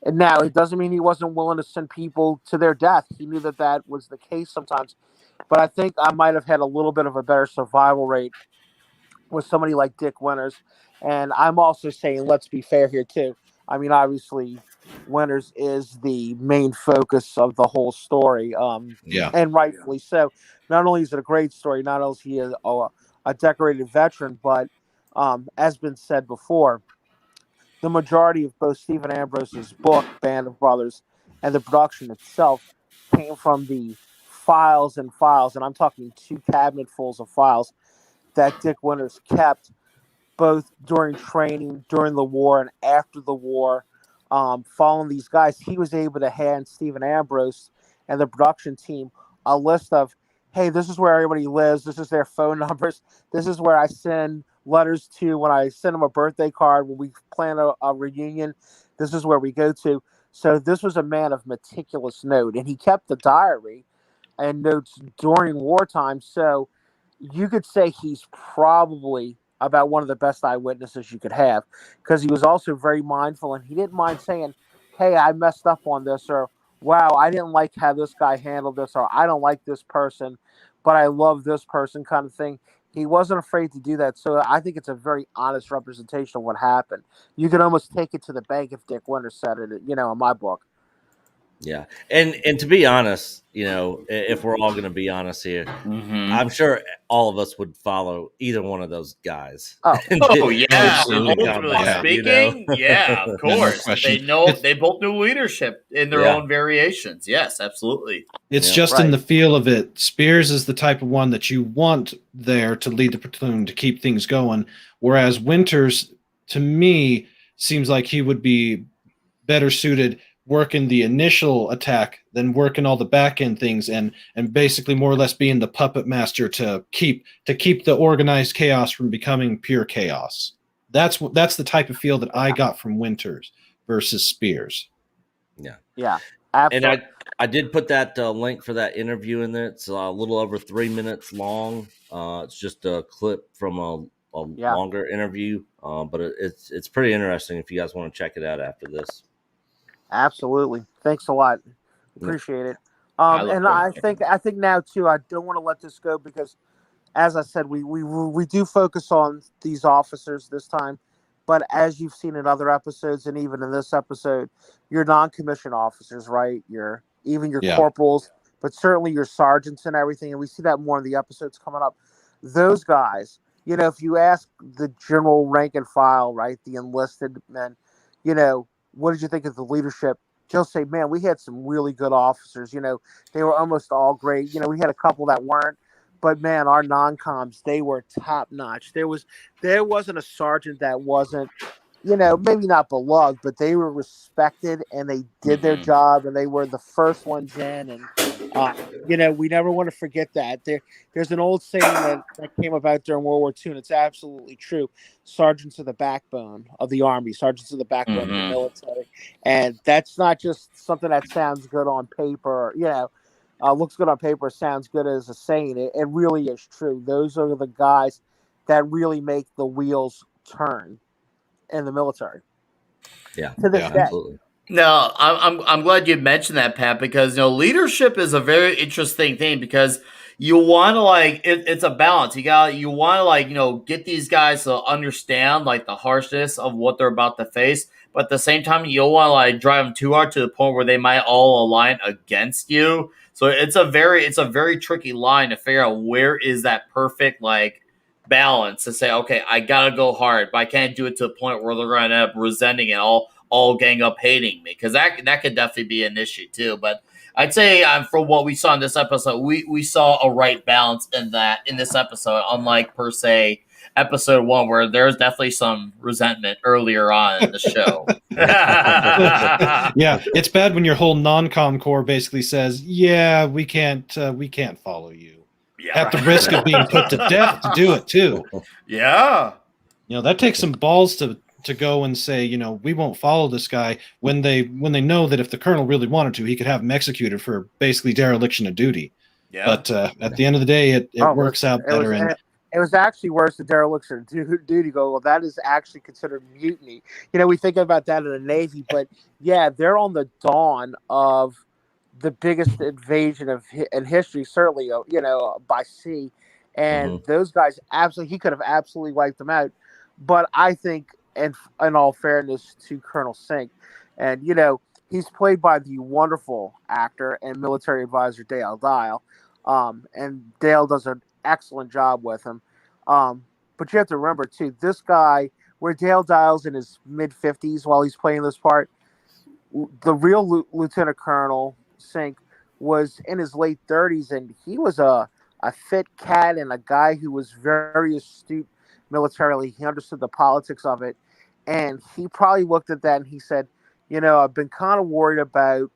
Speaker 2: And now it doesn't mean he wasn't willing to send people to their death. He knew that was the case sometimes. But I think I might have had a little bit of a better survival rate with somebody like Dick Winters. And I'm also saying, let's be fair here too. I mean, obviously, Winters is the main focus of the whole story. And rightfully so. Not only is it a great story, not only is he a decorated veteran, but as been said before, the majority of both Stephen Ambrose's book, Band of Brothers, and the production itself came from the files, and I'm talking 2 cabinetfuls of files that Dick Winters kept both during training, during the war, and after the war. Following these guys, he was able to hand Stephen Ambrose and the production team a list of, hey, this is where everybody lives. This is their phone numbers. This is where I send letters to when I send him a birthday card, when we plan a reunion, this is where we go to. So this was a man of meticulous note, and he kept the diary and notes during wartime. So you could say he's probably about one of the best eyewitnesses you could have, because he was also very mindful, and he didn't mind saying, "Hey, I messed up on this," or "Wow, I didn't like how this guy handled this," or "I don't like this person, but I love this person," kind of thing. He wasn't afraid to do that. So I think it's a very honest representation of what happened. You could almost take it to the bank if Dick Winter said it, in my book.
Speaker 1: Yeah, and to be honest, if we're all going to be honest here,
Speaker 3: Mhm.
Speaker 1: I'm sure all of us would follow either one of those guys.
Speaker 2: Oh.
Speaker 3: Oh yeah,
Speaker 4: Absolutely.
Speaker 3: ultimately
Speaker 4: Yeah.
Speaker 3: speaking, yeah, of course.
Speaker 4: question.
Speaker 3: They both knew leadership in their
Speaker 1: Yeah.
Speaker 3: own variations. Yes, absolutely.
Speaker 4: It's
Speaker 1: Yeah.
Speaker 4: just in
Speaker 2: Right.
Speaker 4: the feel of it. Spears is the type of one that you want there to lead the platoon to keep things going, whereas Winters, to me, seems like he would be better suited working the initial attack than working all the back end things and basically more or less being the puppet master to keep the organized chaos from becoming pure chaos. That's the type of feel that I got from Winters versus Spears.
Speaker 2: Yeah,
Speaker 1: And
Speaker 2: absolutely.
Speaker 1: I did put that link for that interview in there. It's a little over 3 minutes long. It's just a clip from a
Speaker 2: Yeah.
Speaker 1: longer interview, but it's pretty interesting if you guys want to check it out after this.
Speaker 2: Absolutely. Thanks a lot.
Speaker 1: Yeah.
Speaker 2: Appreciate it.
Speaker 3: I look
Speaker 2: And
Speaker 3: forward to
Speaker 2: I think now too, I don't want to let this go, because, as I said, we do focus on these officers this time, but as you've seen in other episodes, and even in this episode, your non-commissioned officers, right? Even your
Speaker 4: Yeah.
Speaker 2: corporals, but certainly your sergeants and everything, and we see that more in the episodes coming up. Those guys, if you ask the general rank and file, right, the enlisted men, what did you think of the leadership? They'll say, "Man, we had some really good officers. They were almost all great. We had a couple that weren't, but man, our non-coms, they were top notch. There wasn't a sergeant that wasn't, maybe not beloved, but they were respected, and they did their
Speaker 3: Mhm.
Speaker 2: job, and they were the first ones in. And we never want to forget that. There's an old saying that came about during World War II, and it's absolutely true. Sergeants are the backbone of the Army. Sergeants are the backbone of the
Speaker 3: Mhm.
Speaker 2: military, and that's not just something that sounds good on paper. Looks good on paper, sounds good as a saying. It really is true. Those are the guys that really make the wheels turn in the military
Speaker 1: Yeah,
Speaker 2: to this
Speaker 4: Yeah.
Speaker 2: day.
Speaker 1: absolutely.
Speaker 3: No, I'm glad you mentioned that, Pat, because leadership is a very interesting thing, because you want to it's a balance. You want to get these guys to understand the harshness of what they're about to face, but at the same time you don't want to drive them too hard to the point where they might all align against you. So it's a very tricky line to figure out where is that perfect balance to say, okay, I gotta go hard, but I can't do it to the point where they're going to end up resenting it all gang up hating me, because that could definitely be an issue too. But I'd say from what we saw in this episode, we saw a right balance in this episode, unlike per se episode 1, where there's definitely some resentment earlier on in the show.
Speaker 4: Yeah, it's bad when your whole non-com corps basically says, "Yeah, we can't follow you."
Speaker 3: Yeah,
Speaker 4: At the risk of being put to death to do it too.
Speaker 3: Yeah.
Speaker 4: That takes some balls to go and say, we won't follow this guy when they know that if the colonel really wanted to, he could have him executed for basically dereliction of duty.
Speaker 3: Yeah.
Speaker 4: But at the end of the day, it works out better.
Speaker 2: It was actually worse than dereliction of duty. Go, well, that is actually considered mutiny. We think about that in the Navy, but yeah, they're on the dawn of the biggest invasion in history, certainly, by sea. And those guys he could have absolutely wiped them out. But I think, and in all fairness to Colonel Sink, and he's played by the wonderful actor and military advisor Dale Dial, and Dale does an excellent job with him. But you have to remember too, this guy, where Dale Dial's in his mid-50s while he's playing this part, the real Lieutenant Colonel Sink was in his late 30s, and he was a fit cat and a guy who was very astute militarily. He understood the politics of it, and he probably looked at that and he said, I've been kind of worried about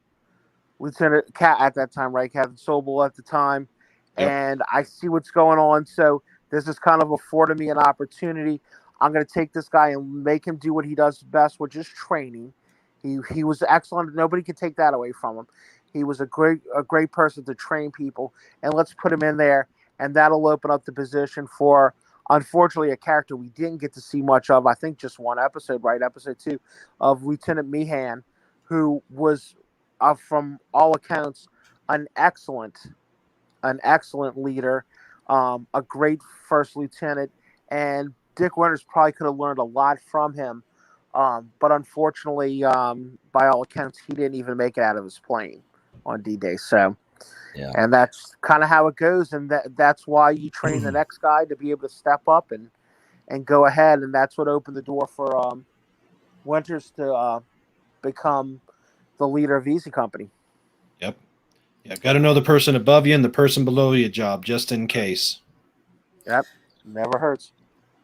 Speaker 2: Lieutenant Cat at that time, right? Captain Sobel at the time,
Speaker 4: Yep.
Speaker 2: and I see what's going on. So This is kind of afforded me an opportunity. I'm going to take this guy and make him do what he does best, which is training. He was excellent. Nobody can take that away from him. He was a great person to train people, and let's put him in there, and that'll open up the position for, unfortunately, a character we didn't get to see much of. I think just one episode, right? Episode 2 of Lieutenant Meehan, who was, from all accounts, an excellent leader, a great first lieutenant, and Dick Winters probably could have learned a lot from him. But unfortunately, by all accounts, he didn't even make it out of his plane on D-Day. So,
Speaker 1: Yeah.
Speaker 2: and that's kind of how it goes. And that's why you train the next guy to be able to step up and go ahead. And that's what opened the door for Winters to become the leader of Easy Company.
Speaker 4: Yep. Yeah, got to know the person above you and the person below you, job, just in case.
Speaker 2: Yep. Never hurts.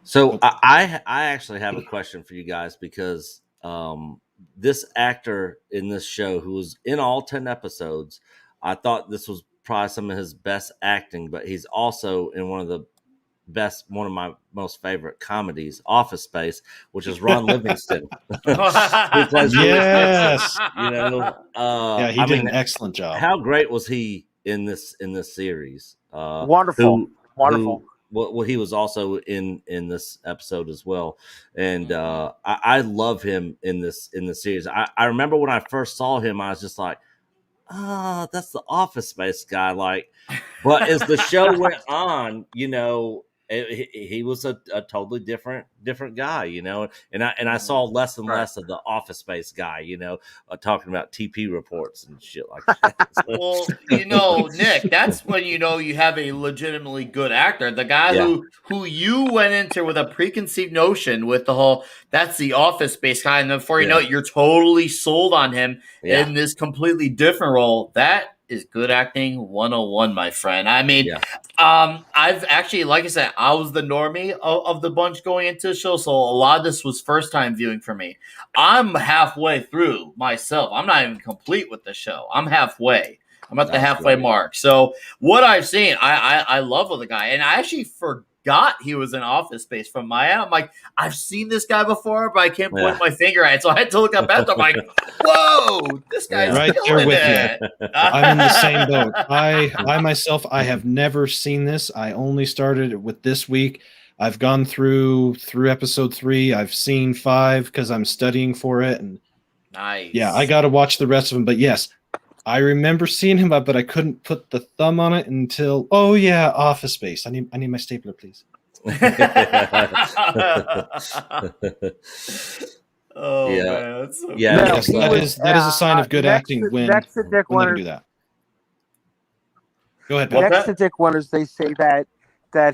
Speaker 1: So I actually have a question for you guys, because this actor in this show, who was in all 10 episodes, I thought this was probably some of his best acting, but he's also in one of my most favorite comedies, Office Space, which is Ron Livingston. Who plays
Speaker 4: Yes.
Speaker 1: You know,
Speaker 4: Yeah, he did an excellent job.
Speaker 1: How great was he in this series?
Speaker 2: Wonderful. Wonderful.
Speaker 1: Well, he was also in this episode as well, and I love him in this series. I remember when I first saw him, I was just like, "Oh, that's the Office Space guy." Like, but as the show went on, you know, he was a totally different guy, you know, and I saw less and less of the Office Space guy, you know, talking about TP reports and shit like that.
Speaker 3: Well, you know, Nick, that's when you know you have a legitimately good actor. The guy who you went into with a preconceived notion with the whole that's the Office Space guy, and then before you know it, you're totally sold on him in this completely different role. That is good acting 101, my friend. I mean, I've actually, like I said, I was the normie of the bunch going into the show, so a lot of this was first time viewing for me. I'm halfway through myself. I'm not even complete with the show. I'm halfway. I'm at the halfway mark. So what I've seen, I love the guy, and I actually forgot he was in Office Space from my end. I'm like, I've seen this guy before, but I can't point my finger at it. So I had to look up after. I'm like, whoa, this guy's
Speaker 4: right
Speaker 3: killing
Speaker 4: there
Speaker 3: it.
Speaker 4: with you. I'm in the same boat. I myself, I have never seen this. I only started it with this week. I've gone through episode 3. I've seen 5 because I'm studying for it. And
Speaker 3: nice.
Speaker 4: Yeah, I got to watch the rest of them. But yes, I remember seeing him, but I couldn't put the thumb on it until, oh yeah, Office Space. I need my stapler, please.
Speaker 3: Oh
Speaker 1: Yeah.
Speaker 3: man, that's so
Speaker 4: Yes, that is a sign of good acting when
Speaker 2: Dick
Speaker 4: they can
Speaker 2: Winters,
Speaker 4: do that. Go ahead,
Speaker 3: What?
Speaker 4: Pat.
Speaker 2: next to Dick Winters, they say that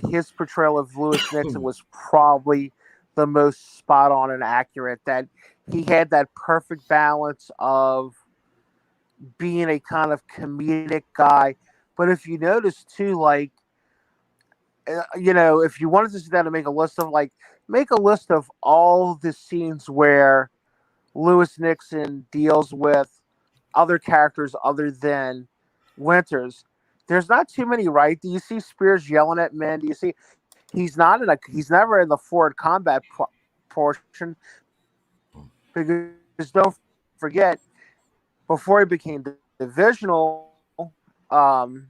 Speaker 2: his portrayal of Lewis Nixon was probably the most spot on and accurate. That he had that perfect balance of being a kind of comedic guy, but if you notice too, like, you know, if you wanted to sit down and make a list of all the scenes where Lewis Nixon deals with other characters other than Winters, there's not too many, right? Do you see Spears yelling at men? Do you see he's never in the forward combat portion, because don't forget, before he became divisional,
Speaker 3: You're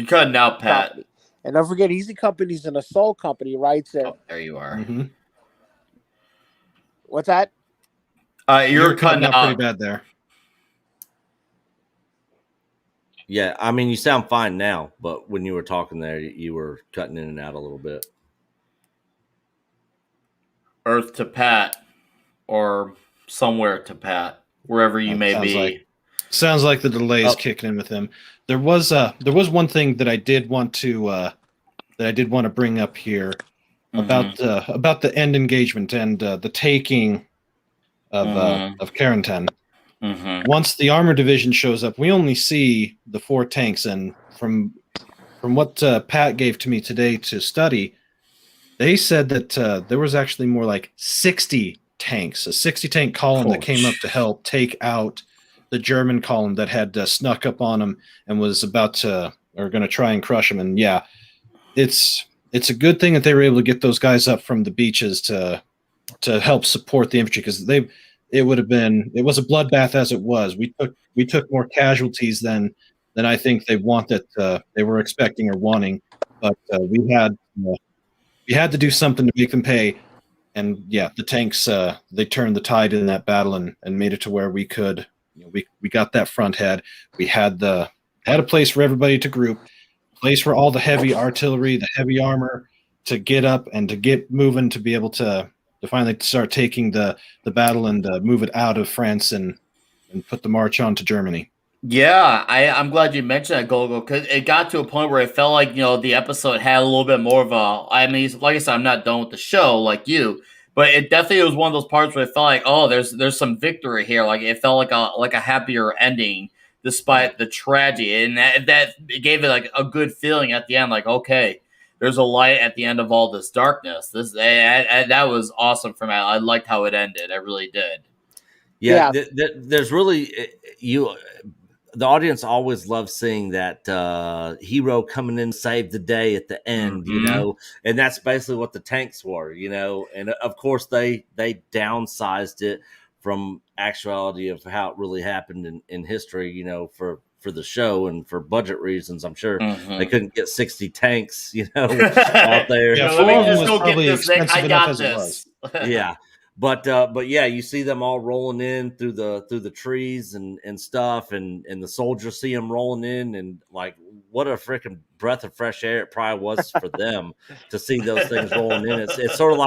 Speaker 3: cutting out, Pat.
Speaker 2: company. And don't forget, Easy Company's an assault company, right? So
Speaker 3: There you are.
Speaker 4: Mm-hmm.
Speaker 2: what's that?
Speaker 3: You're cutting out
Speaker 4: pretty bad there.
Speaker 1: Yeah, I mean, you sound fine now, but when you were talking there, you were cutting in and out a little bit.
Speaker 3: Earth to Pat, or somewhere to Pat, wherever you may be.
Speaker 4: Sounds like the delay is kicking in with him. There was one thing that I did want to bring up here about the end engagement and the taking of Carentan.
Speaker 3: Mm-hmm.
Speaker 4: Once the armor division shows up, we only see the 4 tanks, and from what Pat gave to me today to study, they said that there was actually more like 60 tanks, a 60 tank column that came up to help take out the German column that had snuck up on them and was going to try and crush them. And yeah, it's a good thing that they were able to get those guys up from the beaches to help support the infantry, because it was a bloodbath as it was. We took more casualties than I think they were expecting or wanting, but we had to do something to make them pay. And yeah, the tanks they turned the tide in that battle and made it to where we could, we got that front head. We had a place for everybody to group, place for all the heavy artillery, the heavy armor to get up and to get moving, to be able to finally start taking the battle and move it out of France and put the march on to Germany.
Speaker 3: Yeah, I'm glad you mentioned that, Gogo, because it got to a point where it felt like, the episode had a little bit more of I mean, like I said, I'm not done with the show like you, but it definitely was one of those parts where it felt like, oh, there's some victory here. Like it felt like a happier ending despite the tragedy, and that it gave it like a good feeling at the end. Like, okay, there's a light at the end of all this darkness. That was awesome for me. I liked how it ended. I really did.
Speaker 1: Yeah. There's really the audience always loves seeing that hero coming in to save the day at the end, and that's basically what the tanks were, and of course they downsized it from actuality of how it really happened in history, for the show and for budget reasons. I'm sure they couldn't get 60 tanks, out there.
Speaker 4: Yeah,
Speaker 3: let me just go get
Speaker 4: probably
Speaker 3: this thing. I got
Speaker 4: as it
Speaker 3: this.
Speaker 1: Yeah. But yeah, you see them all rolling in through the trees and stuff, and the soldiers see them rolling in, and like, what a freaking breath of fresh air it probably was for them to see those things rolling in. It's sort of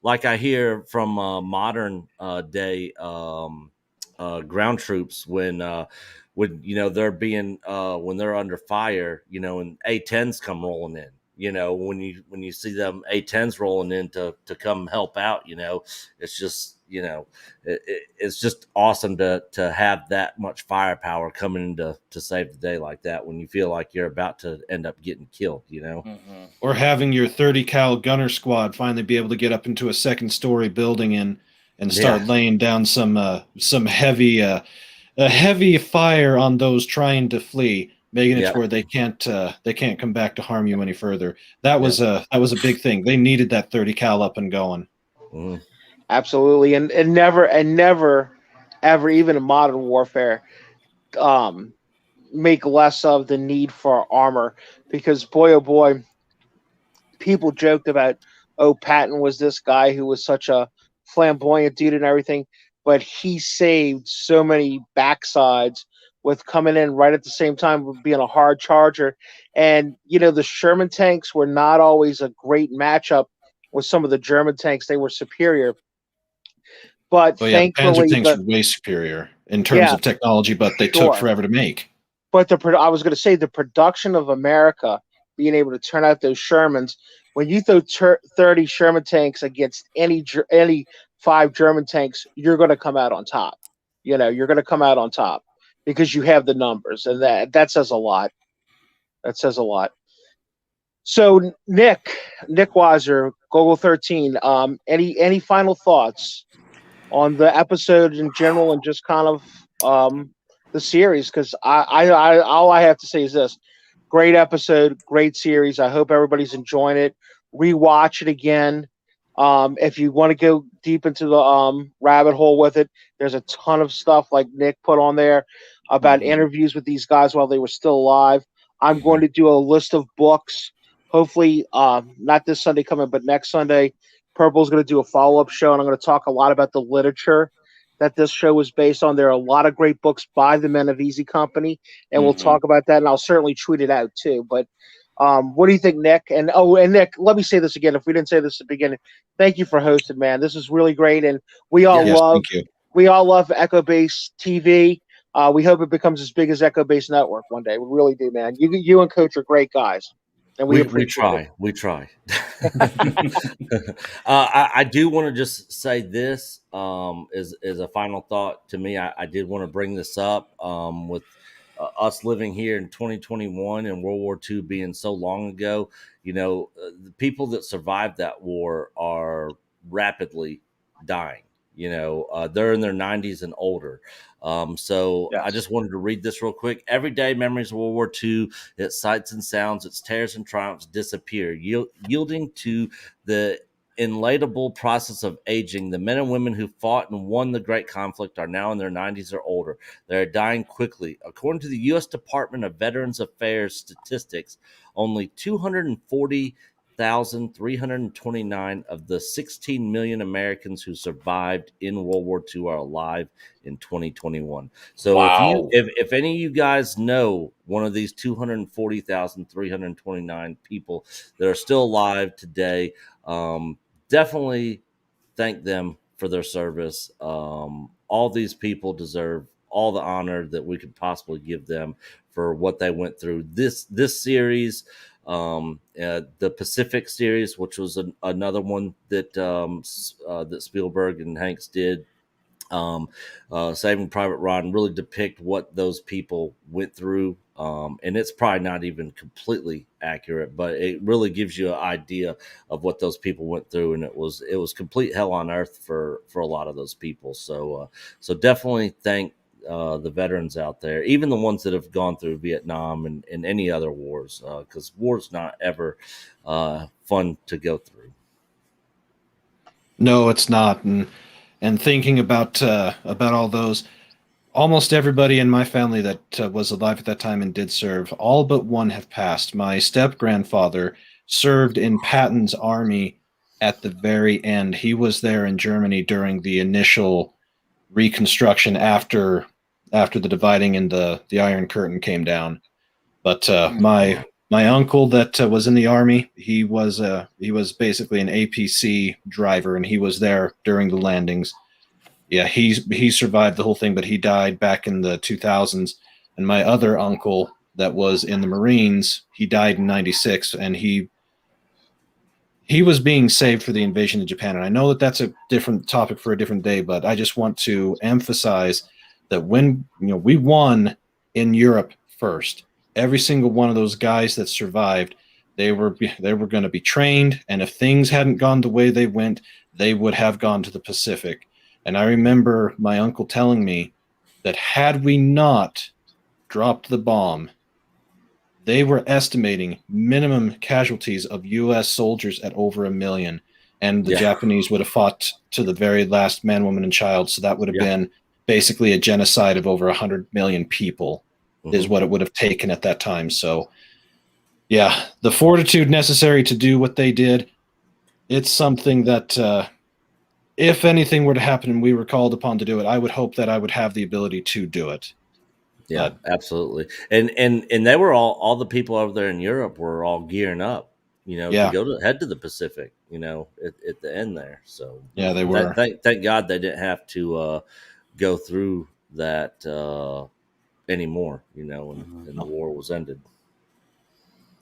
Speaker 1: like I hear from modern day ground troops when they're being when they're under fire, and A-10s come rolling in. When you see them A-10s rolling in to come help out, it's just, it's just awesome to have that much firepower coming in to save the day like that when you feel like you're about to end up getting killed,
Speaker 4: Or having your 30 cal gunner squad finally be able to get up into a second story building and start laying down some heavy heavy fire on those trying to flee, making it to where they can't come back to harm you any further. That was a big thing. They needed that 30 cal up and going.
Speaker 1: Mm.
Speaker 2: Absolutely, and never ever, even in modern warfare, make less of the need for armor, because boy oh boy, people joked about, oh, Patton was this guy who was such a flamboyant dude and everything, but he saved so many backsides with coming in right at the same time with being a hard charger. And the Sherman tanks were not always a great matchup with some of the German tanks. They were superior, but thankfully
Speaker 4: Panzer tanks were way superior in terms of technology, but they took forever to make.
Speaker 2: But I was going to say, the production of America being able to turn out those Shermans, when you throw 30 Sherman tanks against any 5 German tanks, you're going to come out on top. You're going to come out on top because you have the numbers, and that says a lot. That says a lot. So Nick Weiser, Google 13, any final thoughts on the episode in general and just kind of the series? Because I all I have to say is this: great episode, great series. I hope everybody's enjoying it. Rewatch it again. If you want to go deep into the rabbit hole with it, there's a ton of stuff like Nick put on there about interviews with these guys while they were still alive. I'm going to do a list of books. Hopefully, not this Sunday coming, but next Sunday. Purple's going to do a follow-up show, and I'm going to talk a lot about the literature that this show was based on. There are a lot of great books by the men of Easy Company, and we'll talk about that, and I'll certainly tweet it out too. But what do you think, Nick? And Nick, let me say this again. If we didn't say this at the beginning, thank you for hosting, man. This is really great, and we all love Echo Base TV. We hope it becomes as big as Echo Base Network one day. We really do, man. You and Coach are great guys. And we
Speaker 1: try. I do want to just say this as a final thought to me. I did want to bring this up with us living here in 2021 and World War II being so long ago. The people that survived that war are rapidly dying. They're in their 90s and older. So
Speaker 2: Yes.
Speaker 1: I just wanted to read this real quick. Every day, memories of World War II, its sights and sounds, its tears and triumphs disappear, yielding to the inevitable process of aging. The men and women who fought and won the great conflict are now in their 90s or older. They are dying quickly. According to the U.S. Department of Veterans Affairs statistics, only 240,329 of the 16 million Americans who survived in World War II are alive in 2021. So
Speaker 3: Wow.
Speaker 1: if any of you guys know one of these 240,329 people that are still alive today, definitely thank them for their service. All these people deserve all the honor that we could possibly give them for what they went through. This series, the Pacific series, which was another one that that Spielberg and Hanks did, Saving Private Ryan, really depict what those people went through. And it's probably not even completely accurate, but it really gives you an idea of what those people went through. And it was complete hell on earth for a lot of those people. So definitely thank the veterans out there, even the ones that have gone through Vietnam and any other wars, because war's not ever fun to go through.
Speaker 4: No, it's not. And thinking about all those, almost everybody in my family that was alive at that time and did serve, all but one have passed. My step-grandfather served in Patton's army at the very end. He was there in Germany during the initial reconstruction after the dividing and the Iron Curtain came down. But my uncle that was in the army, he was basically an APC driver, and he was there during the landings. Yeah, he survived the whole thing, but he died back in the 2000s. And my other uncle that was in the Marines, he died in 96, and he was being saved for the invasion of Japan. And I know that that's a different topic for a different day, but I just want to emphasize that when we won in Europe first, every single one of those guys that survived, they were going to be trained, and if things hadn't gone the way they went, they would have gone to the Pacific. And I remember my uncle telling me that had we not dropped the bomb, they were estimating minimum casualties of U.S. soldiers at over 1 million, and the Japanese would have fought to the very last man, woman, and child. So that would have been basically a genocide of over 100 million people. Is what it would have taken at that time. So, yeah, the fortitude necessary to do what they did, it's something that if anything were to happen and we were called upon to do it, I would hope that I would have the ability to do it.
Speaker 1: Yeah, absolutely. And they were all the people over there in Europe were all gearing up, to head to the Pacific, at the end there. So
Speaker 4: yeah, they were.
Speaker 1: Thank God they didn't have to go through that anymore, and the war was ended.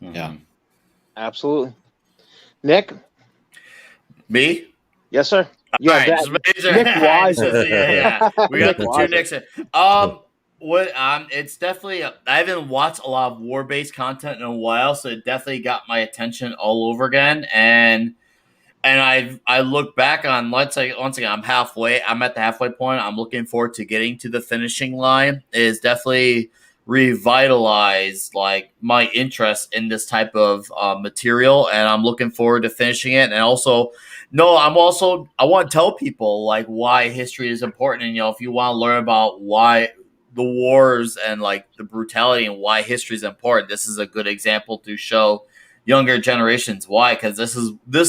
Speaker 4: Yeah,
Speaker 2: absolutely. Nick,
Speaker 3: me?
Speaker 2: Yes, sir.
Speaker 3: Yeah, Nick
Speaker 2: Wise.
Speaker 3: Yeah. We got the two Nicks. It's definitely I haven't watched a lot of war-based content in a while, so it definitely got my attention all over again. And I look back on, let's say, once again, I'm at the halfway point. I'm looking forward to getting to the finishing line. It is definitely revitalized like my interest in this type of material, and I'm looking forward to finishing it. And also, I want to tell people like why history is important. And if you want to learn about why the wars and like the brutality and why history is important, this is a good example to show younger generations why, because this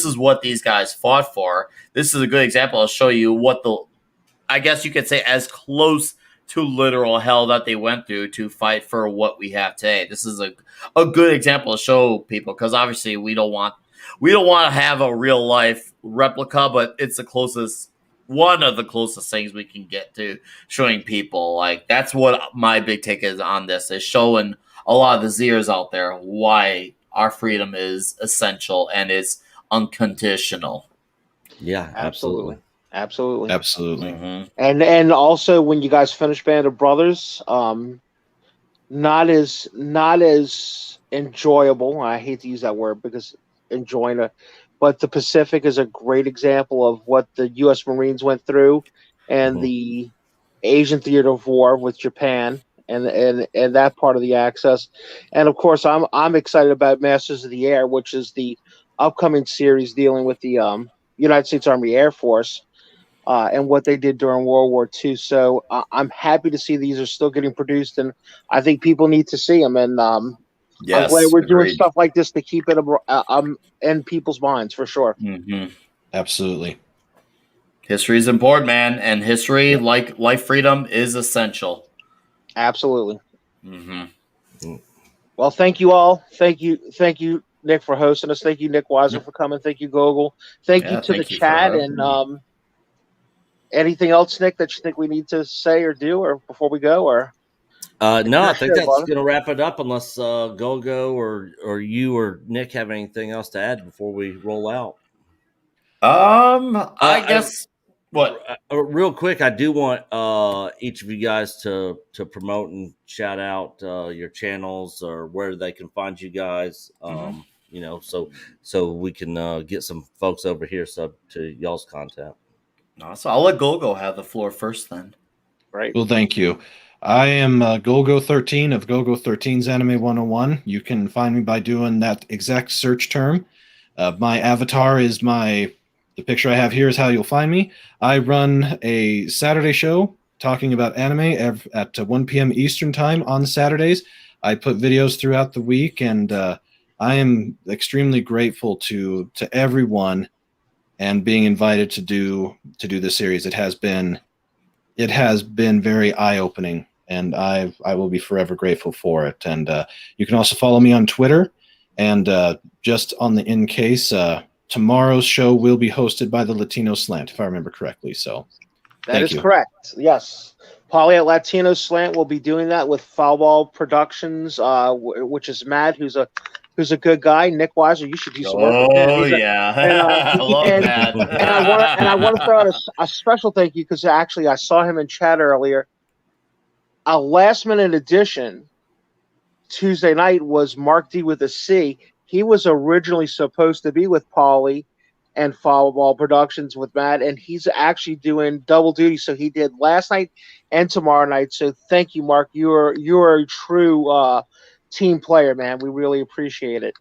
Speaker 3: is what these guys fought for. This is a good example. I'll show you what I guess you could say as close to literal hell that they went through to fight for what we have today. This is a good example to show people, because obviously we don't want to have a real life replica, but it's one of the closest things we can get to showing people. Like, that's what my big take is on this, is showing a lot of the Zers out there why our freedom is essential and is unconditional.
Speaker 1: Yeah, absolutely.
Speaker 2: Mm-hmm. And also, when you guys finish Band of Brothers, not as enjoyable. I hate to use that word because enjoying but the Pacific is a great example of what the U.S. Marines went through, and
Speaker 1: Mhm.
Speaker 2: the Asian theater of war with Japan, and that part of the Axis. And of course, I'm excited about Masters of the Air, which is the upcoming series dealing with the United States Army Air Force. And what they did during World War II. So I'm happy to see these are still getting produced, and I think people need to see them. And I'm glad
Speaker 3: Yes,
Speaker 2: we're doing
Speaker 3: agreed.
Speaker 2: stuff like this to keep it in people's minds for sure.
Speaker 3: Mhm.
Speaker 4: Absolutely.
Speaker 3: History is important, man, and history, like life freedom, is essential.
Speaker 2: Absolutely.
Speaker 3: Hmm.
Speaker 2: Well, thank you all. Thank you, Nick, for hosting us. Thank you, Nick Weiser, for coming. Thank you, Gogol. Thank you
Speaker 3: Yeah,
Speaker 2: to the
Speaker 3: thank you for
Speaker 2: chat.
Speaker 3: having
Speaker 2: And
Speaker 3: me.
Speaker 2: anything else, Nick, that you think we need to say or do, or before we go, or
Speaker 1: No, I
Speaker 2: your
Speaker 1: think
Speaker 2: show,
Speaker 1: that's
Speaker 2: brother?
Speaker 1: going to wrap it up. Unless Gogo or you or Nick have anything else to add before we roll out.
Speaker 3: I guess what?
Speaker 1: Real quick, I do want each of you guys to promote and shout out your channels or where they can find you guys.
Speaker 3: Mhm.
Speaker 1: You know, so we can get some folks over here sub to y'all's content.
Speaker 3: No, so I'll let Golgo have the floor first, then.
Speaker 2: Right.
Speaker 4: Well, thank you. I am Golgo13 of Golgo13's Anime 101. You can find me by doing that exact search term. My avatar is the picture I have here is how you'll find me. I run a Saturday show talking about anime at 1 p.m. Eastern time on Saturdays. I put videos throughout the week, and I am extremely grateful to everyone and being invited to do this series. It has been very eye-opening, and I will be forever grateful for it. And you can also follow me on Twitter. And just on the in case, tomorrow's show will be hosted by the Latino Slant, if I remember correctly. So
Speaker 2: That is
Speaker 4: you.
Speaker 2: correct. Yes. Polly at Latino Slant will be doing that with Foul Ball Productions, which is Matt, who's a good guy. Nick Weiser, you should do some work with him.
Speaker 3: Oh yeah, I love
Speaker 2: And
Speaker 3: that.
Speaker 2: I want to throw out a special thank you because actually I saw him in chat earlier. A last minute addition Tuesday night was Mark D with a C. He was originally supposed to be with Polly and Foul Ball Productions with Matt, and he's actually doing double duty. So he did last night and tomorrow night. So thank you, Mark. You're a true team player, man. We really appreciate it.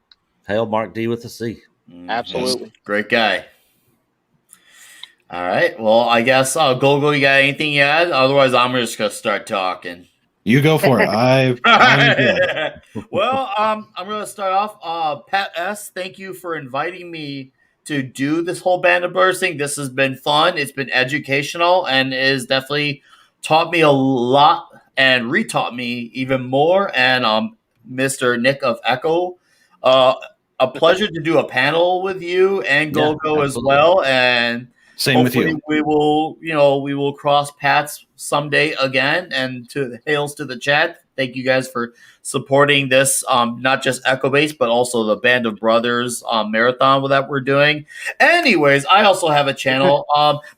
Speaker 1: Hail Mark D with a C.
Speaker 2: Absolutely.
Speaker 3: Great guy. All right. Well, I guess Golgo, you got anything you add? Otherwise, I'm just gonna start talking.
Speaker 4: You go for it. I'm good.
Speaker 3: Well, I'm going to start off. Pat S., thank you for inviting me to do this whole Band of Brothers thing. This has been fun. It's been educational and is definitely taught me a lot and retaught me even more. And Mr. Nick of Echo, a pleasure to do a panel with you and
Speaker 1: Yeah,
Speaker 3: Golgo as
Speaker 1: absolutely.
Speaker 3: well. And
Speaker 4: Same with
Speaker 3: hopefully
Speaker 4: you.
Speaker 3: we will cross paths someday again. And to hails to the chat. Thank you guys for supporting this, not just Echo Base, but also the Band of Brothers marathon that we're doing. Anyways, I also have a channel.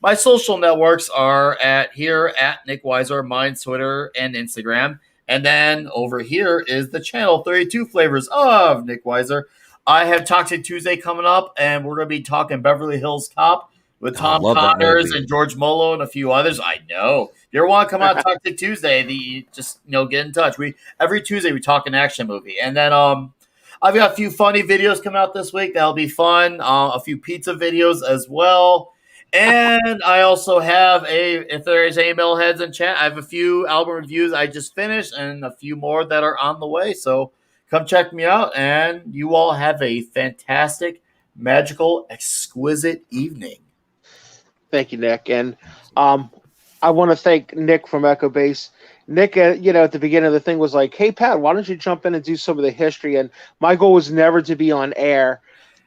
Speaker 3: My social networks are at Nick Weiser, mine's Twitter and Instagram. And then over here is the channel 32 Flavors of Nick Weiser. I have Toxic Tuesday coming up, and we're going to be talking Beverly Hills Cop with Tom
Speaker 1: love that
Speaker 3: Connors
Speaker 1: movie.
Speaker 3: and George Molo and a few others. I know. If you ever want to come out Toxic Tuesday, just get in touch. Every Tuesday we talk an action movie. And then I've got a few funny videos coming out this week. That'll be fun. A few pizza videos as well. And I also have if there's any metalheads in chat, I have a few album reviews I just finished and a few more that are on the way. So come check me out, and you all have a fantastic, magical, exquisite evening.
Speaker 2: Thank you, Nick. And I want to thank Nick from Echo Base. Nick, at the beginning of the thing was like, hey, Pat, why don't you jump in and do some of the history? And my goal was never to be on air,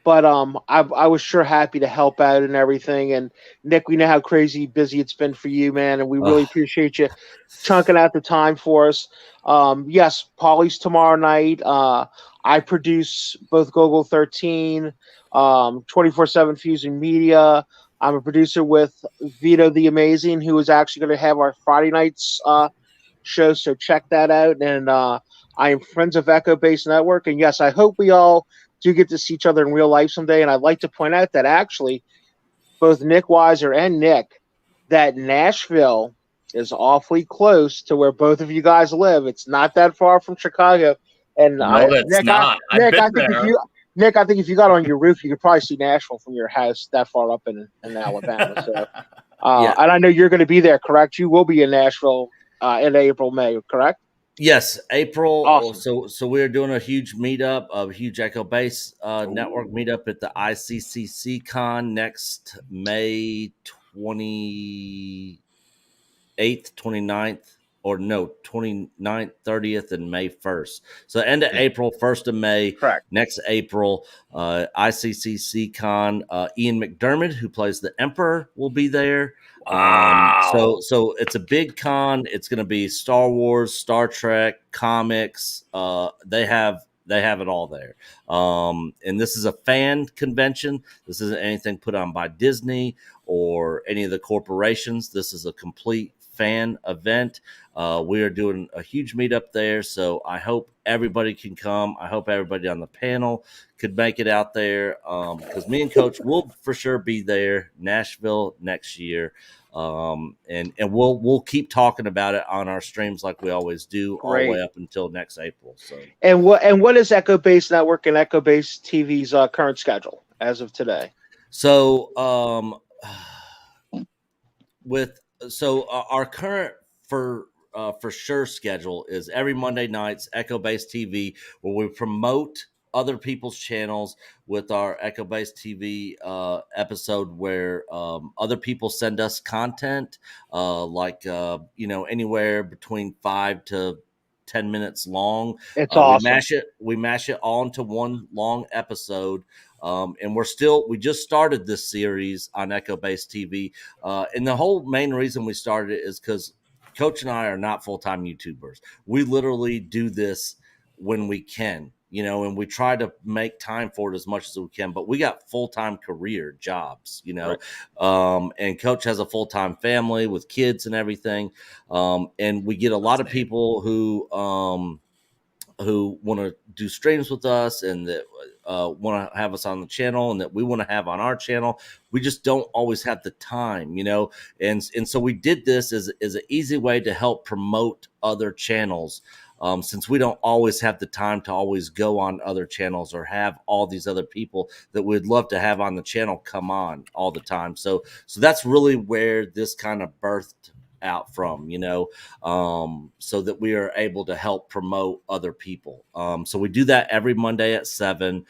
Speaker 2: but I was sure happy to help out and everything. And Nick, we know how crazy busy it's been for you, man, and we really appreciate you chunking out the time for us. Yes, Polly's tomorrow night. I produce both Gogol 13, 24/7 Fusion Media. I'm a producer with Vito the Amazing, who is actually going to have our Friday nights show, so check that out. And I am Friends of Echo Base Network. And yes, I hope we all do get to see each other in real life someday. And I'd like to point out that actually both Nick Weiser and Nick, that Nashville is awfully close to where both of you guys live. It's not that far from Chicago. And
Speaker 3: No, that's not. I've been there.
Speaker 2: Nick, I think if you got on your roof, you could probably see Nashville from your house that far up in Alabama. So, and I know you're going to be there, correct? You will be in Nashville in April, May, correct?
Speaker 1: Yes, April.
Speaker 2: Awesome.
Speaker 1: So we're doing a huge meetup, a huge Echo Base network meetup at the ICCC Con next May 28th, 29th, or no, 29th, 30th, and May 1st. So end of April, 1st of May.
Speaker 2: Correct.
Speaker 1: Next April, ICCC Con. Ian McDermott, who plays the Emperor, will be there.
Speaker 3: Wow.
Speaker 1: So it's a big con. It's going to be Star Wars, Star Trek, comics. They have it all there. And this is a fan convention. This isn't anything put on by Disney or any of the corporations. This is a complete fan event. We are doing a huge meetup there, so I hope everybody can come. I hope everybody on the panel could make it out there, because me and Coach will for sure be there, Nashville next year, and we'll keep talking about it on our streams like we always do. Great. All the way up until next April. So,
Speaker 2: and what is Echo Base Network and Echo Base TV's current schedule as of today?
Speaker 1: So, our current for sure schedule is every Monday nights Echo Base TV, where we promote other people's channels with our Echo Base TV episode, where other people send us content, anywhere between 5 to 10 minutes long.
Speaker 2: It's awesome.
Speaker 1: We mash it all into one long episode. And we just started this series on Echo Base TV. And the whole main reason we started it is because Coach and I are not full-time YouTubers. We literally do this when we can, and we try to make time for it as much as we can, but we got full-time career jobs, right. And Coach has a full-time family with kids and everything. And we get a lot of people who want to do streams with us and that want to have us on the channel and that we want to have on our channel. We just don't always have the time, and so we did this as an easy way to help promote other channels, since we don't always have the time to always go on other channels or have all these other people that we'd love to have on the channel come on all the time. So that's really where this kind of birthed out from, so that we are able to help promote other people. So we do that every Monday at 7.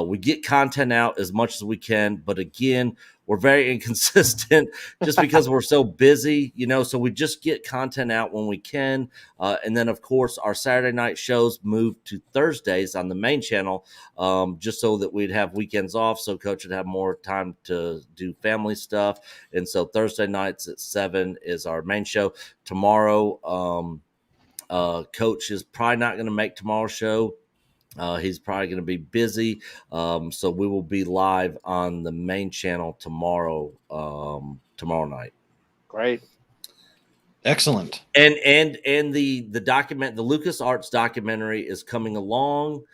Speaker 1: We get content out as much as we can, but again, we're very inconsistent just because we're so busy, so we just get content out when we can. And then of course our Saturday night shows moved to Thursdays on the main channel, just so that we'd have weekends off. So Coach would have more time to do family stuff. And so Thursday nights at 7 is our main show. Tomorrow, Coach is probably not going to make tomorrow's show. He's probably going to be busy. So we will be live on the main channel tomorrow night.
Speaker 2: Great.
Speaker 4: Excellent.
Speaker 1: And the LucasArts documentary is coming along.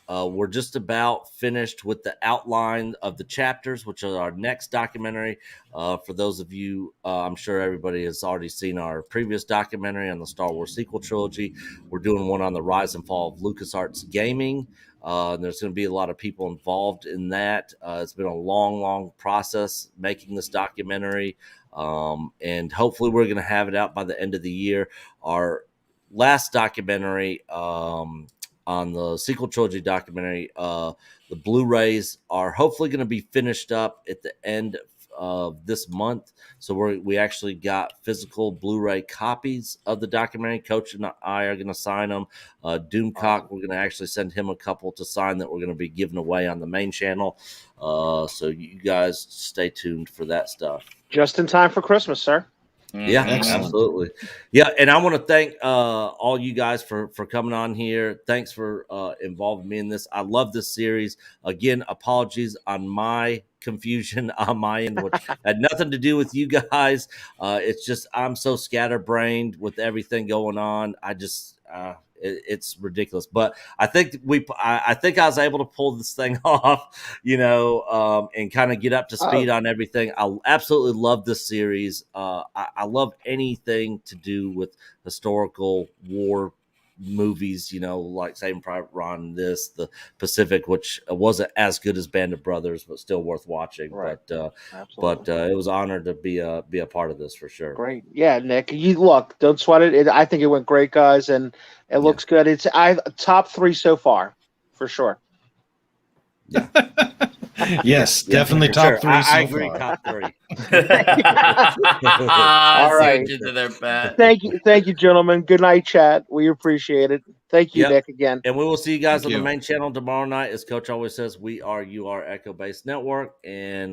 Speaker 1: We're just about finished with the outline of the chapters, which are our next documentary. For those of you, I'm sure everybody has already seen our previous documentary on the Star Wars sequel trilogy. We're doing one on the rise and fall of LucasArts Gaming. There's going to be a lot of people involved in that. It's been a long process making this documentary. And hopefully we're going to have it out by the end of the year. Our last documentary, on the sequel trilogy documentary, the Blu-rays are hopefully going to be finished up at the end of this month. So we actually got physical Blu-ray copies of the documentary. Coach and I are going to sign them. Doomcock, we're going to actually send him a couple to sign that we're going to be giving away on the main channel. So you guys stay tuned for that stuff.
Speaker 2: Just in time for Christmas, sir.
Speaker 1: Yeah,
Speaker 4: excellent.
Speaker 1: Absolutely. Yeah, and I want to thank all you guys for coming on here. Thanks for involving me in this. I love this series. Again, apologies on my confusion on my end, which had nothing to do with you guys. It's just I'm so scatterbrained with everything going on. I just it's ridiculous. But I think I think I was able to pull this thing off, and kind of get up to speed on everything. I absolutely love this series. I love anything to do with historical war movies, like Saving Private Ryan, the Pacific, which wasn't as good as Band of Brothers, but still worth watching.
Speaker 2: Right.
Speaker 1: But it was an honor to be a part of this for sure.
Speaker 2: Great. Yeah, Nick, you look, don't sweat it. I think it went great, guys, and it looks good. It's top 3 so far, for sure.
Speaker 4: Yes, definitely top 3 so
Speaker 1: I agree,
Speaker 4: far.
Speaker 1: top 3.
Speaker 2: All right. Thank you, gentlemen. Good night, chat. We appreciate it. Thank you, Nick, again.
Speaker 1: And we will see you guys
Speaker 4: Thank
Speaker 1: on
Speaker 4: you.
Speaker 1: the main channel tomorrow night. As Coach always says, we are UR Echo Base Network, and